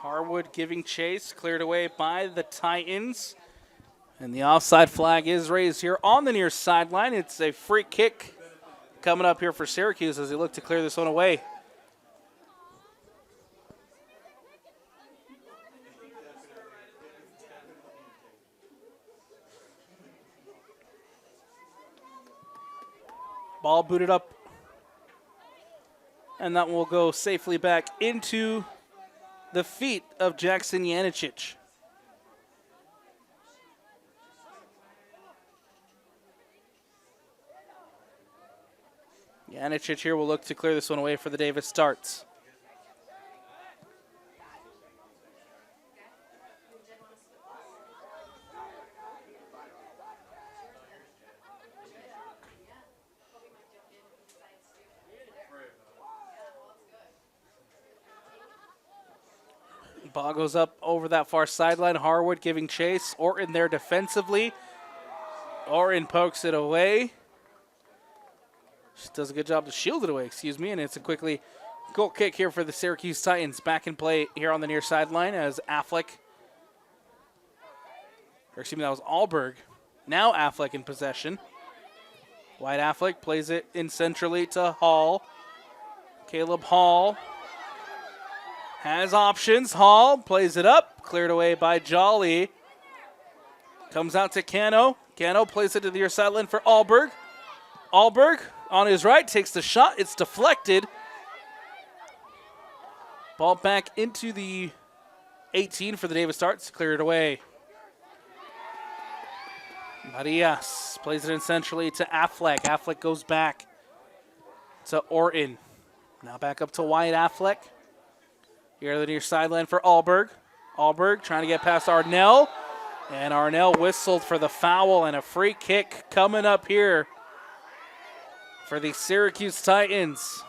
S1: Harwood giving chase. Cleared away by the Titans. And the offside flag is raised here on the near sideline. It's a free kick coming up here for Syracuse as they look to clear this one away. Ball booted up. And that will go safely back into the feet of Jackson Janicic. Janicic here will look to clear this one away for the Davis Darts. Ball goes up over that far sideline. Harwood giving chase. Orton there defensively. Orton pokes it away. She does a good job to shield it away, and it's a quickly goal kick here for the Syracuse Titans. Back in play here on the near sideline as Affleck, that was Alberg. Now Affleck in possession. White Affleck plays it in centrally to Hall. Caleb Hall has options. Hall plays it up. Cleared away by Jolly. Comes out to Cano. Cano plays it to the near sideline for Alberg. Alberg on his right takes the shot. It's deflected. Ball back into the 18 for the Davis Darts. Clear it away. Marias plays it in centrally to Affleck. Affleck goes back to Orton. Now back up to Wyatt Affleck. Here to the near sideline for Alberg. Alberg trying to get past Arnell. And Arnell whistled for the foul, and a free kick coming up here for the Syracuse Titans.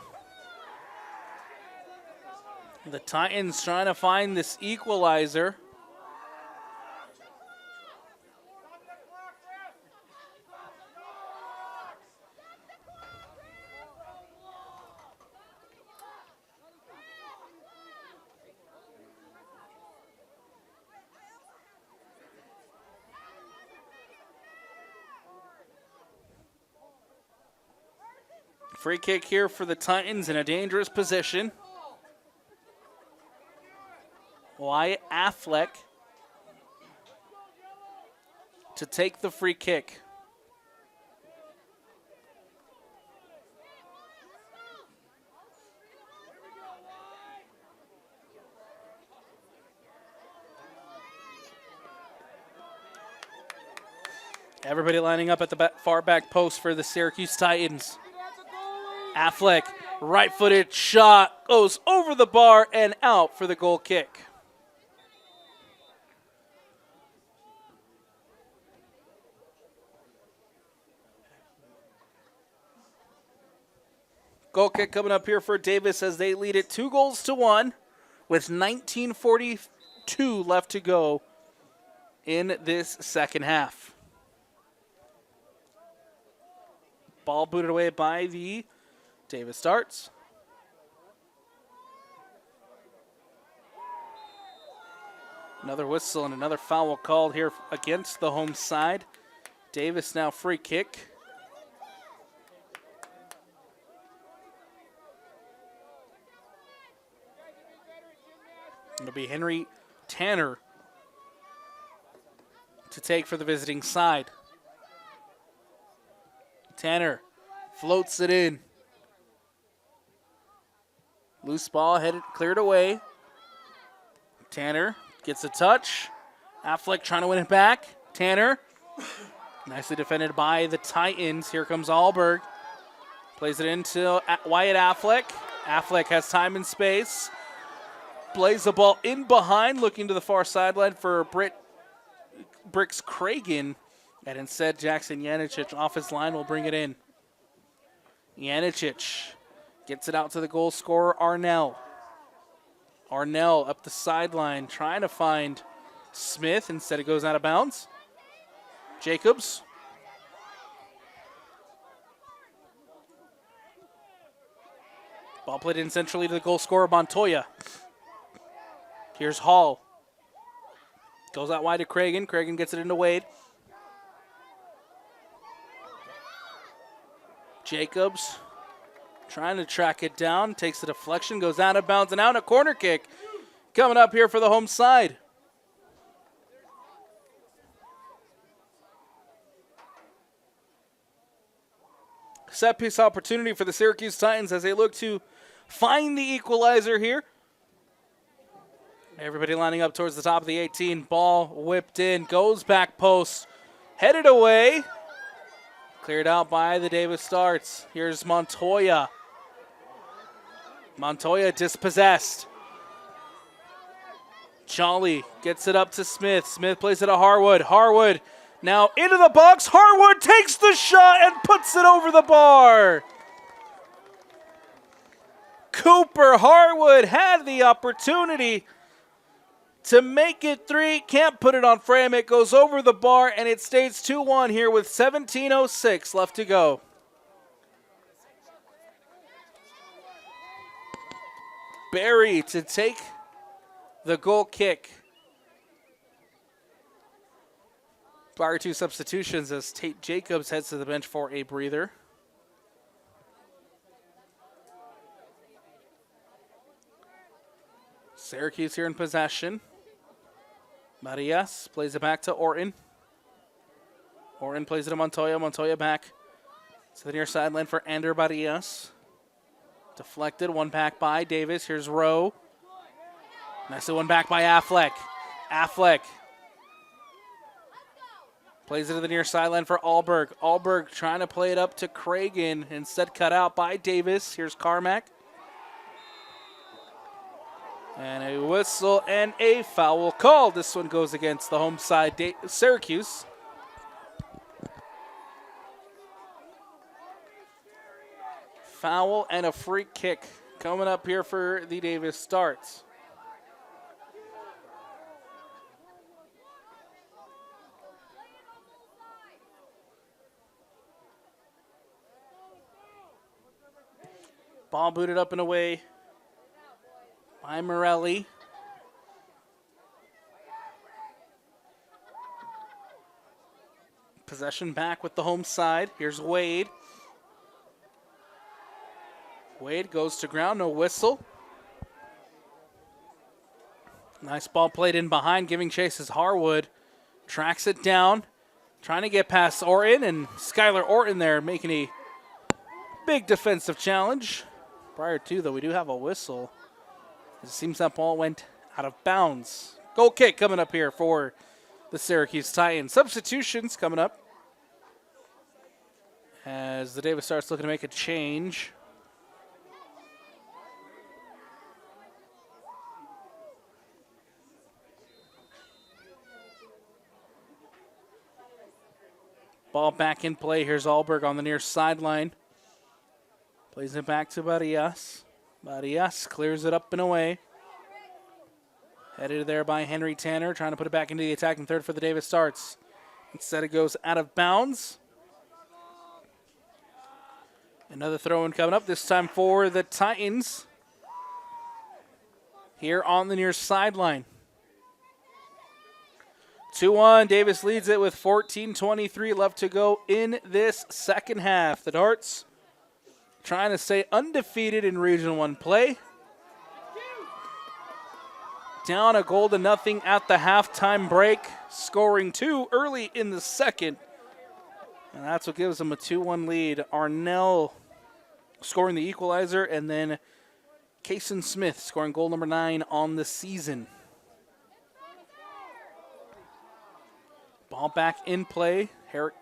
S1: The Titans trying to find this equalizer. Free kick here for the Titans in a dangerous position. Wyatt Affleck to take the free kick. Everybody lining up at the far back post for the Syracuse Titans. Affleck, right-footed shot, goes over the bar and out for the goal kick. Goal kick coming up here for Davis as they lead it 2-1 with 19:42 left to go in this second half. Ball booted away by the Davis Darts. Another whistle and another foul called here against the home side. Davis now free kick. It'll be Henry Tanner to take for the visiting side. Tanner floats it in. Loose ball headed, cleared away. Tanner gets a touch. Affleck trying to win it back. Tanner, nicely defended by the Titans. Here comes Alberg. Plays it into Wyatt Affleck. Affleck has time and space. Plays the ball in behind, looking to the far sideline for Bricks Cragen. And instead, Jackson Janicic off his line will bring it in. Janicic gets it out to the goal scorer, Arnell. Arnell up the sideline, trying to find Smith. Instead, it goes out of bounds. Jacobs. Ball played in centrally to the goal scorer, Montoya. Here's Hall. Goes out wide to Cragen. Cragen gets it into Wade. Jacobs trying to track it down, takes the deflection, goes out of bounds, and out a corner kick coming up here for the home side. Set piece opportunity for the Syracuse Titans as they look to find the equalizer here. Everybody lining up towards the top of the 18. Ball whipped in, goes back post, headed away. Cleared out by the Davis Darts. Here's Montoya. Montoya dispossessed. Jolly gets it up to Smith. Smith plays it to Harwood. Harwood now into the box. Harwood takes the shot and puts it over the bar. Cooper Harwood had the opportunity to make it 3, can't put it on frame. It goes over the bar, and it stays 2-1 here with 17:06 left to go. Barry to take the goal kick. Prior to substitutions as Tate Jacobs heads to the bench for a breather. Syracuse here in possession. Marias plays it back to Orton. Orton plays it to Montoya. Montoya back to the near sideline for Ander Marias. Deflected, one back by Davis. Here's Rowe. Nicely one back by Affleck. Affleck plays it to the near sideline for Alberg. Alberg trying to play it up to Cragen. Instead cut out by Davis. Here's Carmack. And a whistle and a foul call. This one goes against the home side, Syracuse. Foul and a free kick coming up here for the Davis Starts. Ball booted up and away by Morelli. Possession back with the home side. Here's Wade. Wade goes to ground, no whistle. Nice ball played in behind, giving chase is Harwood. Tracks it down, trying to get past Orton, and Skylar Orton there making a big defensive challenge. Prior to, though, we do have a whistle. It seems that ball went out of bounds. Goal kick coming up here for the Syracuse Titans. Substitutions coming up as the Davis starts looking to make a change. Ball back in play. Here's Alberg on the near sideline. Plays it back to Barrias. Barrias clears it up and away. Headed there by Henry Tanner, trying to put it back into the attacking third for the Davis Starts. Instead it goes out of bounds. Another throw-in coming up, this time for the Titans. Here on the near sideline. 2-1, Davis leads it with 14:23 left to go in this second half. The Darts trying to stay undefeated in Region 1 play. Down a goal to nothing at the halftime break, scoring 2 early in the second. And that's what gives them a 2-1 lead. Arnell scoring the equalizer, and then Kason Smith scoring goal number 9 on the season. Ball back in play. Herrick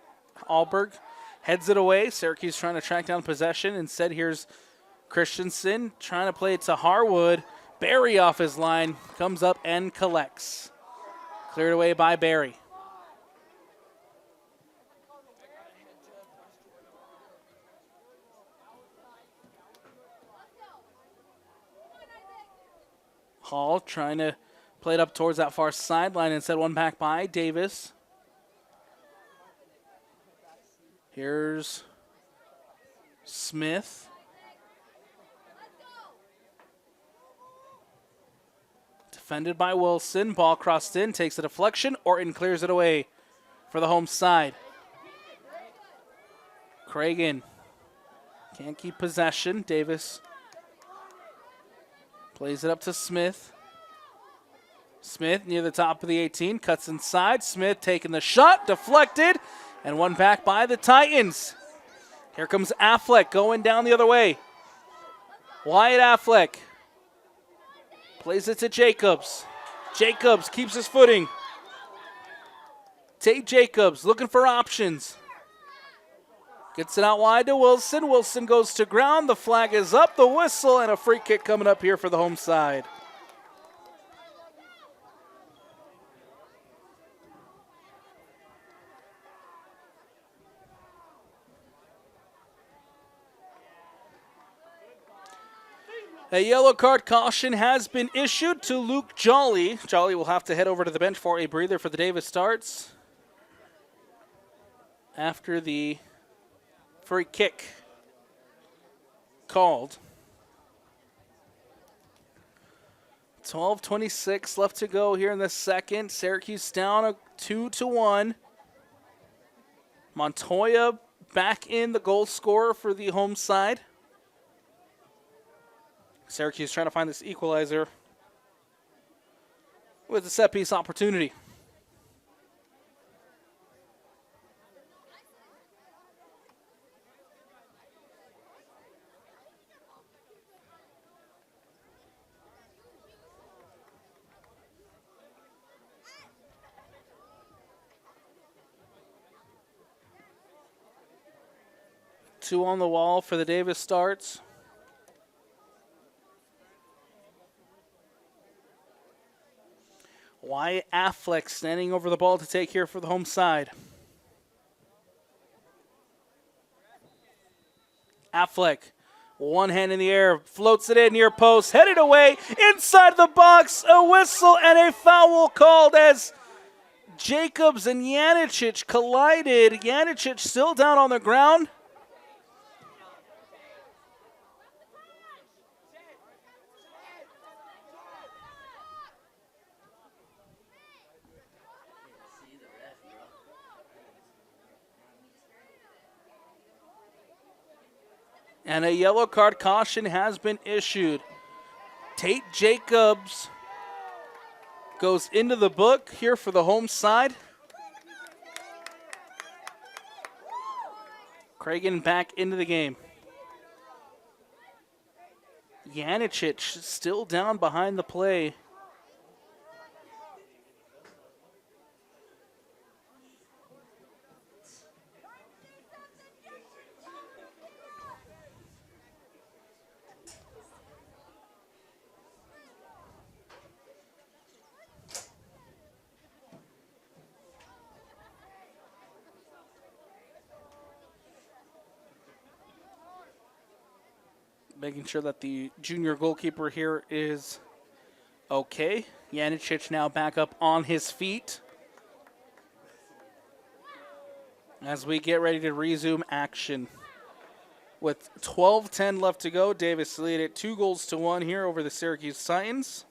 S1: Alberg heads it away. Syracuse trying to track down possession. Instead, here's Christensen trying to play it to Harwood. Barry off his line comes up and collects. Cleared away by Barry. Hall trying to play it up towards that far sideline. Instead, one back by Davis. Here's Smith. Defended by Wilson. Ball crossed in, takes a deflection. Orton clears it away for the home side. Cragen can't keep possession. Davis plays it up to Smith. Smith near the top of the 18, cuts inside. Smith taking the shot, deflected, and one back by the Titans. Here comes Affleck going down the other way. Wyatt Affleck plays it to Jacobs. Jacobs keeps his footing. Tate Jacobs looking for options. Gets it out wide to Wilson. Wilson goes to ground. The flag is up, the whistle, and a free kick coming up here for the home side. A yellow card caution has been issued to Luke Jolly. Jolly will have to head over to the bench for a breather for the Davis Starts after the free kick called. 12:26 left to go here in the second. Syracuse down 2-1. Montoya back in the goal scorer for the home side. Syracuse trying to find this equalizer with a set piece opportunity. 2 on the wall for the Davis Starts. Wyatt Affleck standing over the ball to take here for the home side. Affleck, one hand in the air, floats it in near post, headed away, inside the box, a whistle and a foul called as Jacobs and Janicic collided. Janicic still down on the ground. And a yellow card caution has been issued. Tate Jacobs goes into the book here for the home side. Cragen back into the game. Janicic still down behind the play. Making sure that the junior goalkeeper here is okay. Janicic now back up on his feet. As we get ready to resume action. With 12:10 left to go, Davis lead it 2-1 here over the Syracuse Titans.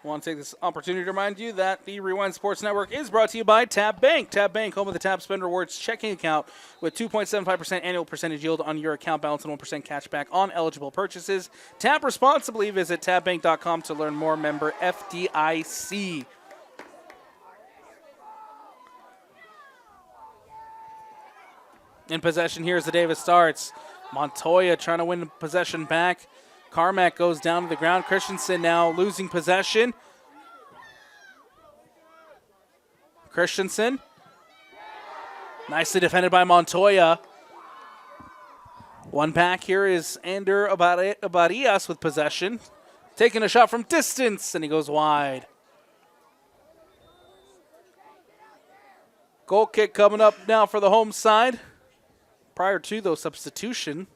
S1: I want to take this opportunity to remind you that the Rewind Sports Network is brought to you by Tab Bank. Tab Bank, home of the Tab Spend Rewards checking account with 2.75% annual percentage yield on your account balance and 1% cash back on eligible purchases. Tap responsibly. Visit tabbank.com to learn more. Member FDIC. In possession here as the Davis Starts. Montoya trying to win possession back. Carmack goes down to the ground. Christensen now losing possession. Christensen. Nicely defended by Montoya. One back here is Ander Abadias with possession. Taking a shot from distance, and he goes wide. Goal kick coming up now for the home side. Prior to, though, substitution.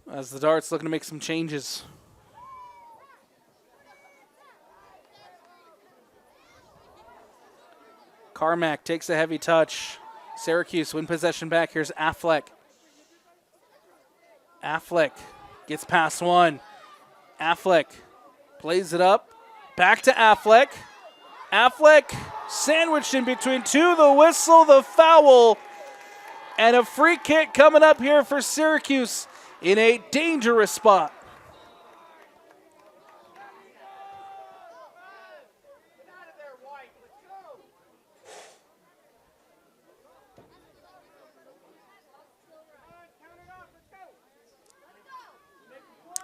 S1: As the Darts looking to make some changes. Carmack takes a heavy touch. Syracuse win possession back. Here's Affleck. Affleck gets past one. Affleck plays it up. Back to Affleck. Affleck sandwiched in between two. The whistle, the foul, and a free kick coming up here for Syracuse in a dangerous spot.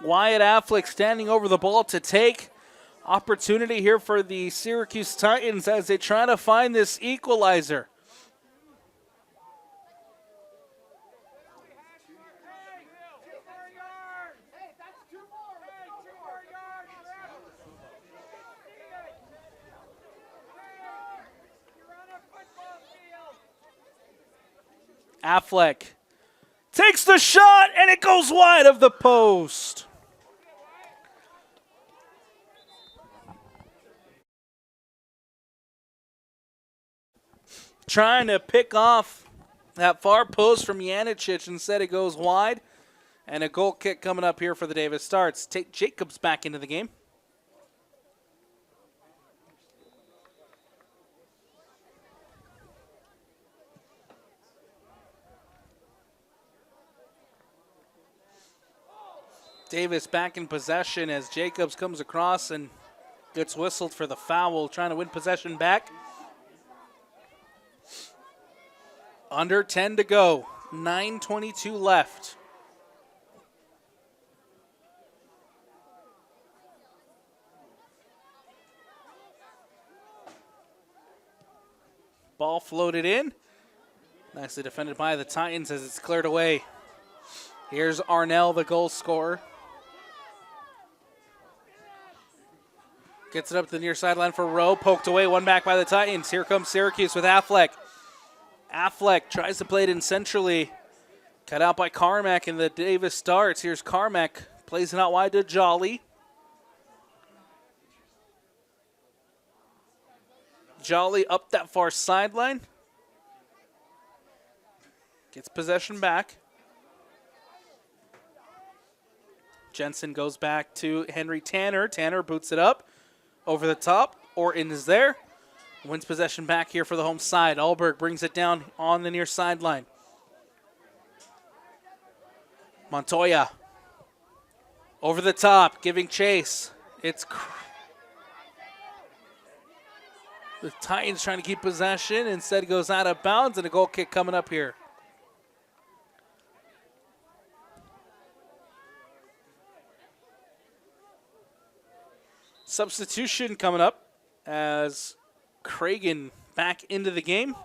S1: Wyatt Affleck standing over the ball to take. Opportunity here for the Syracuse Titans as they try to find this equalizer. Affleck takes the shot, and it goes wide of the post. Trying to pick off that far post from Janicic. Instead, it goes wide. And a goal kick coming up here for the Davis Starts. Take Jacobs back into the game. Davis back in possession as Jacobs comes across and gets whistled for the foul, trying to win possession back. Under 10 to go, 9:22 left. Ball floated in. Nicely defended by the Titans as it's cleared away. Here's Arnell, the goal scorer. Gets it up to the near sideline for Rowe. Poked away, one back by the Titans. Here comes Syracuse with Affleck. Affleck tries to play it in centrally. Cut out by Carmack, and the Davis starts. Here's Carmack. Plays it out wide to Jolly. Jolly up that far sideline. Gets possession back. Jensen goes back to Henry Tanner. Tanner boots it up over the top. Orton is there. Wins possession back here for the home side. Alberg brings it down on the near sideline. Montoya over the top, giving chase. The Titans trying to keep possession. Instead goes out of bounds, and a goal kick coming up here. Substitution coming up as Cragen back into the game.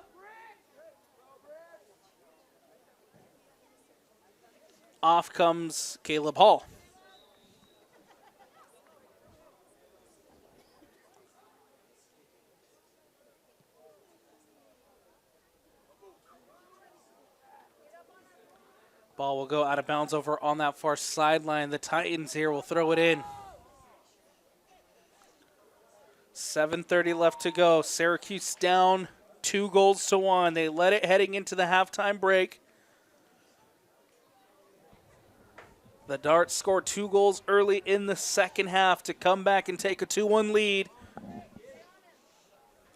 S1: Off comes Caleb Hall. Ball will go out of bounds over on that far sideline. The Titans here will throw it in. 7:30 left to go. Syracuse down 2-1. They led it heading into the halftime break. The Darts scored 2 goals early in the second half to come back and take a 2-1 lead.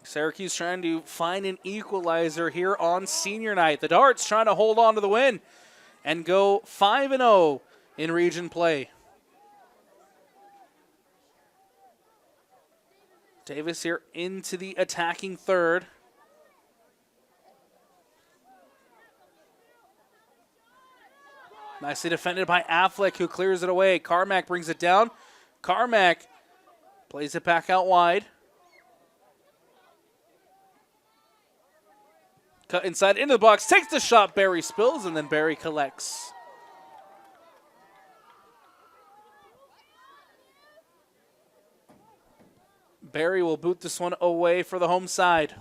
S1: Syracuse trying to find an equalizer here on senior night. The Darts trying to hold on to the win and go 5-0 in region play. Davis here into the attacking third. Nicely defended by Affleck, who clears it away. Carmack brings it down. Carmack plays it back out wide. Cut inside into the box, takes the shot, Barry spills, and then Barry collects. Barry will boot this one away for the home side.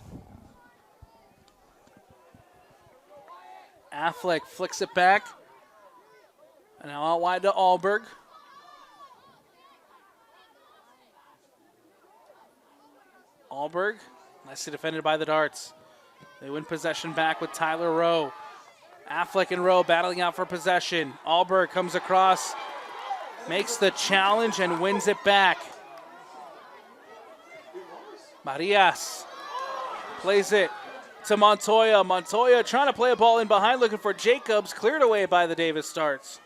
S1: Affleck flicks it back. And now out wide to Alberg. Alberg, nicely defended by the Darts. They win possession back with Tyler Rowe. Affleck and Rowe battling out for possession. Alberg comes across, makes the challenge and wins it back. Marias plays it to Montoya. Montoya trying to play a ball in behind, looking for Jacobs. Cleared away by the Davis Starts.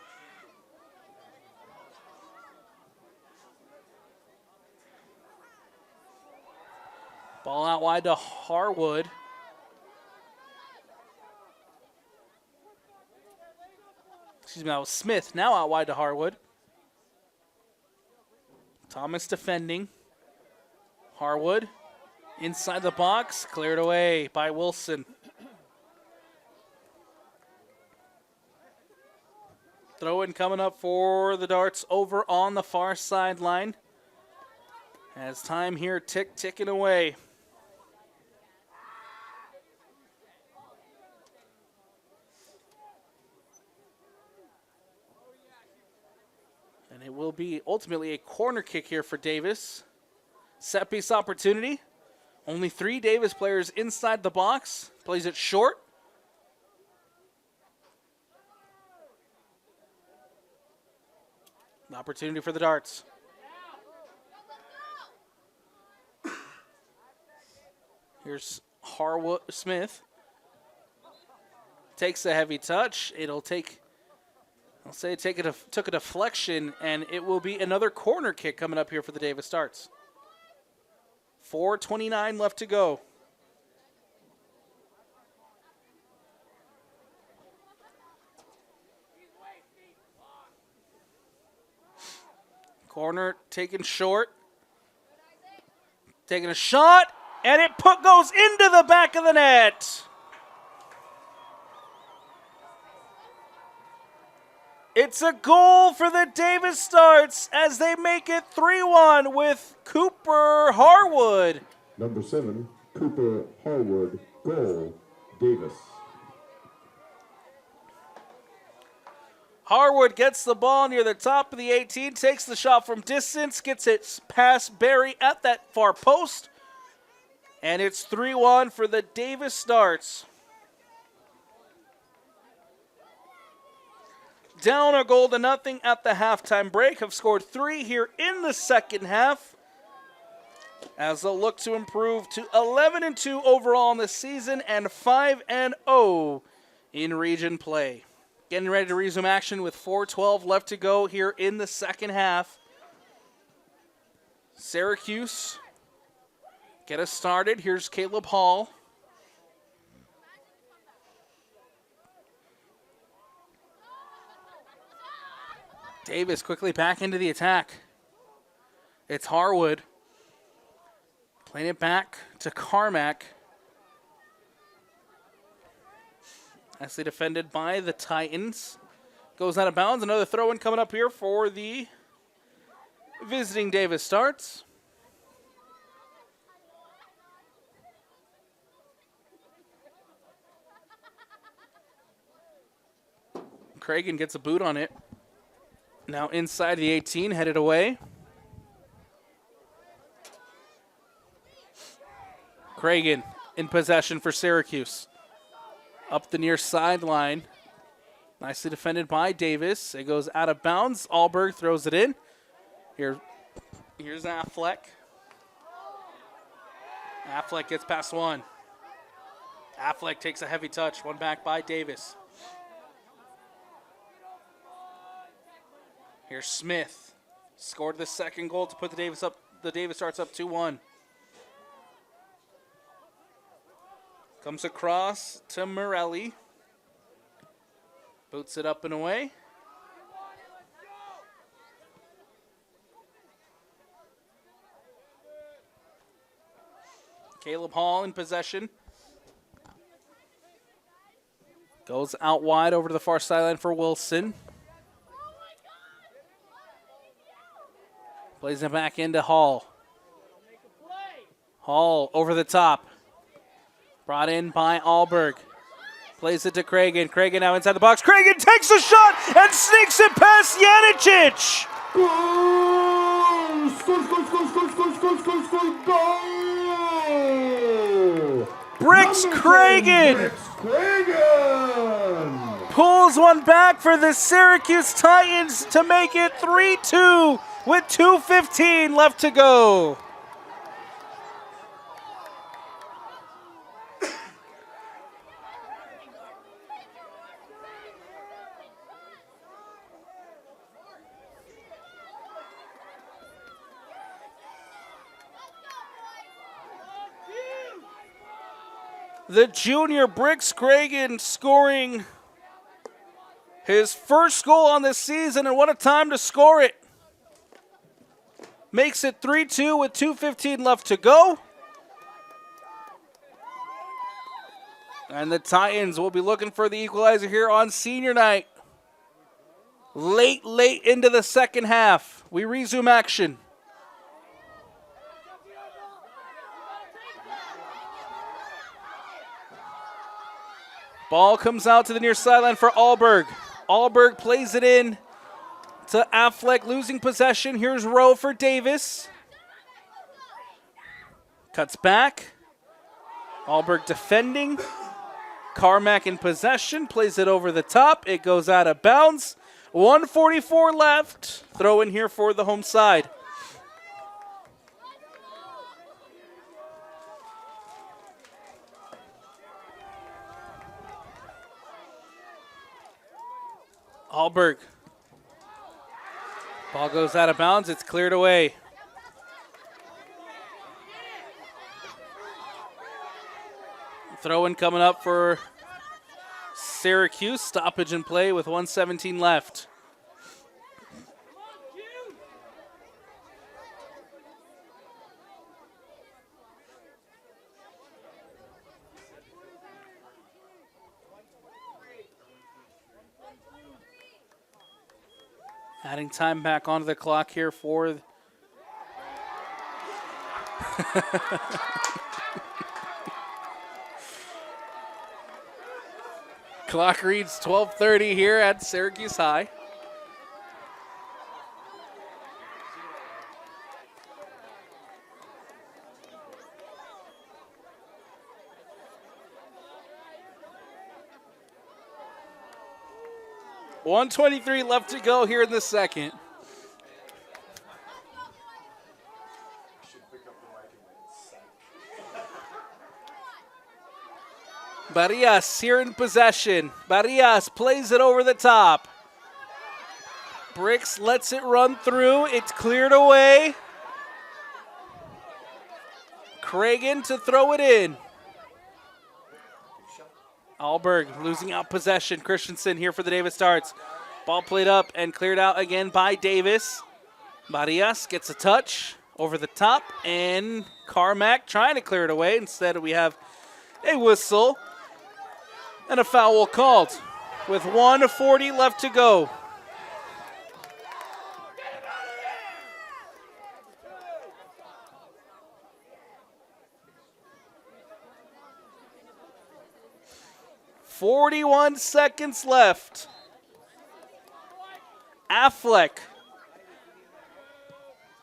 S1: Ball out wide to Harwood. Excuse me, that was Smith. Now out wide to Harwood. Thomas defending. Harwood inside the box. Cleared away by Wilson. Throw in coming up for the Darts over on the far sideline. As time here ticking away. And it will be ultimately a corner kick here for Davis. Set piece opportunity. Only 3 Davis players inside the box. Plays it short. An opportunity for the Darts. Here's Harwood Smith. Takes a heavy touch. It'll take, took a deflection, and it will be another corner kick coming up here for the Davis Darts. 4:29 left to go. Corner taken short. Taking a shot. And it goes into the back of the net. It's a goal for the Davis Starts as they make it 3-1 with Cooper Harwood.
S4: Number 7, Cooper Harwood. Goal, Davis.
S1: Harwood gets the ball near the top of the 18, takes the shot from distance, gets it past Barry at that far post. And it's 3-1 for the Davis Starts. Down a goal to nothing at the halftime break. Have scored 3 here in the second half, as they'll look to improve to 11-2 overall in the season and 5-0 in region play. Getting ready to resume action with 4:12 left to go here in the second half. Syracuse get us started. Here's Caleb Hall. Davis quickly back into the attack. It's Harwood. Playing it back to Carmack. Nicely defended by the Titans. Goes out of bounds. Another throw-in coming up here for the visiting Davis Starts. Cragen gets a boot on it. Now inside the 18, headed away. Cragen in possession for Syracuse. Up the near sideline. Nicely defended by Davis. It goes out of bounds. Alberg throws it in. Here's Affleck. Affleck gets past one. Affleck takes a heavy touch. One back by Davis. Here's Smith. Scored the second goal to put the Davis Starts up 2-1. Comes across to Morelli. Boots it up and away. Caleb Hall in possession. Goes out wide over to the far sideline for Wilson. Plays it back into Hall. Hall over the top. Brought in by Alberg. Plays it to Cragen. Cragen now inside the box. Cragen takes a shot and sneaks it past Janicic.
S4: Goal! Score, score, score, score, score, score, score, score, goal!
S1: Bricks Cragen.
S4: Bricks Cragen!
S1: Pulls one back for the Syracuse Titans to make it 3-2 with 2:15 left to go. The junior Bricks Cragen scoring his first goal on the season, and what a time to score it. Makes it 3-2 with 2:15 left to go. And the Titans will be looking for the equalizer here on senior night. Late into the second half. We resume action. Ball comes out to the near sideline for Alberg. Alberg plays it in to Affleck, losing possession. Here's Rowe for Davis. Cuts back. Alberg defending. Carmack in possession, plays it over the top. It goes out of bounds. 1:44 left. Throw in here for the home side. Alberg. Ball goes out of bounds. It's cleared away. Throw-in coming up for Syracuse. Stoppage in play with 1:17 left. Adding time back onto the clock here for clock reads 12:30 here at Syracuse High. .123 left to go here in the second. Barrias here in possession. Barrias plays it over the top. Bricks lets it run through. It's cleared away. Cragen to throw it in. Alberg losing out possession. Christensen here for the Davis Darts. Ball played up and cleared out again by Davis. Barrias gets a touch over the top, and Carmack trying to clear it away. Instead, we have a whistle and a foul called with 1:40 left to go. .41 seconds left. Affleck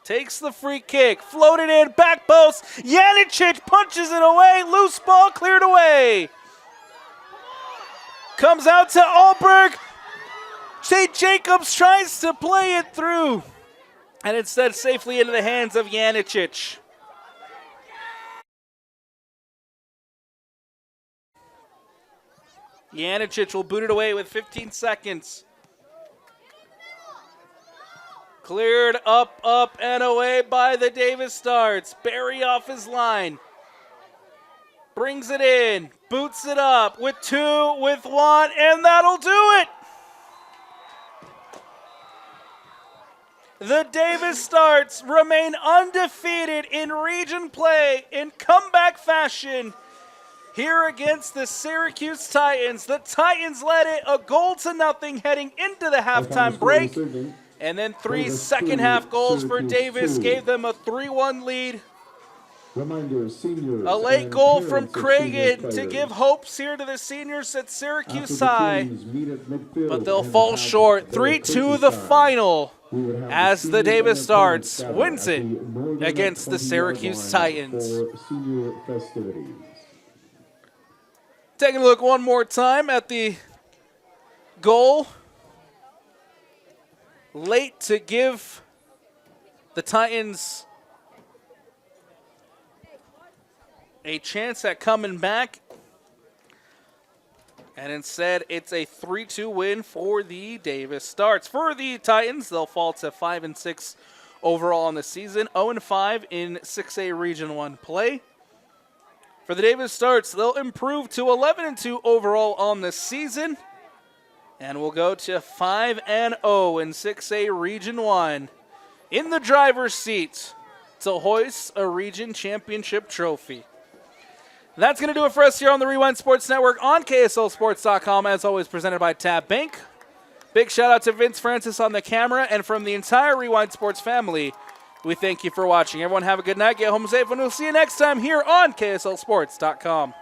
S1: takes the free kick, floated in, back post. Janicic punches it away, loose ball cleared away. Comes out to Alberg. St. Jacobs tries to play it through, and instead safely into the hands of Janicic. Janicic will boot it away with 15 seconds. Cleared up, and away by the Davis Darts. Barry off his line. Brings it in, boots it up with 2, with 1, and that'll do it. The Davis Darts remain undefeated in region play in comeback fashion here against the Syracuse Titans. The Titans led it a 0-0 heading into the halftime break. And then 3 second-half goals for Davis gave them a 3-1 lead. A late goal from Cragen to give hopes here to the seniors at Syracuse High. But they'll fall short. 3-2 the final as the Davis Darts wins it against the Syracuse Titans. Taking a look one more time at the goal. Late to give the Titans a chance at coming back. And instead, it's a 3-2 win for the Davis Darts. For the Titans, they'll fall to 5-6 overall in the season, 0-5 in 6A Region 1 play. For the Davis Darts, they'll improve to 11-2 overall on the season. And we'll go to 5-0 in 6A Region 1 in the driver's seat to hoist a region championship trophy. That's going to do it for us here on the Rewind Sports Network on KSLSports.com, as always presented by Tab Bank. Big shout out to Vince Francis on the camera, and from the entire Rewind Sports family, we thank you for watching. Everyone have a good night, get home safe, and we'll see you next time here on KSLSports.com.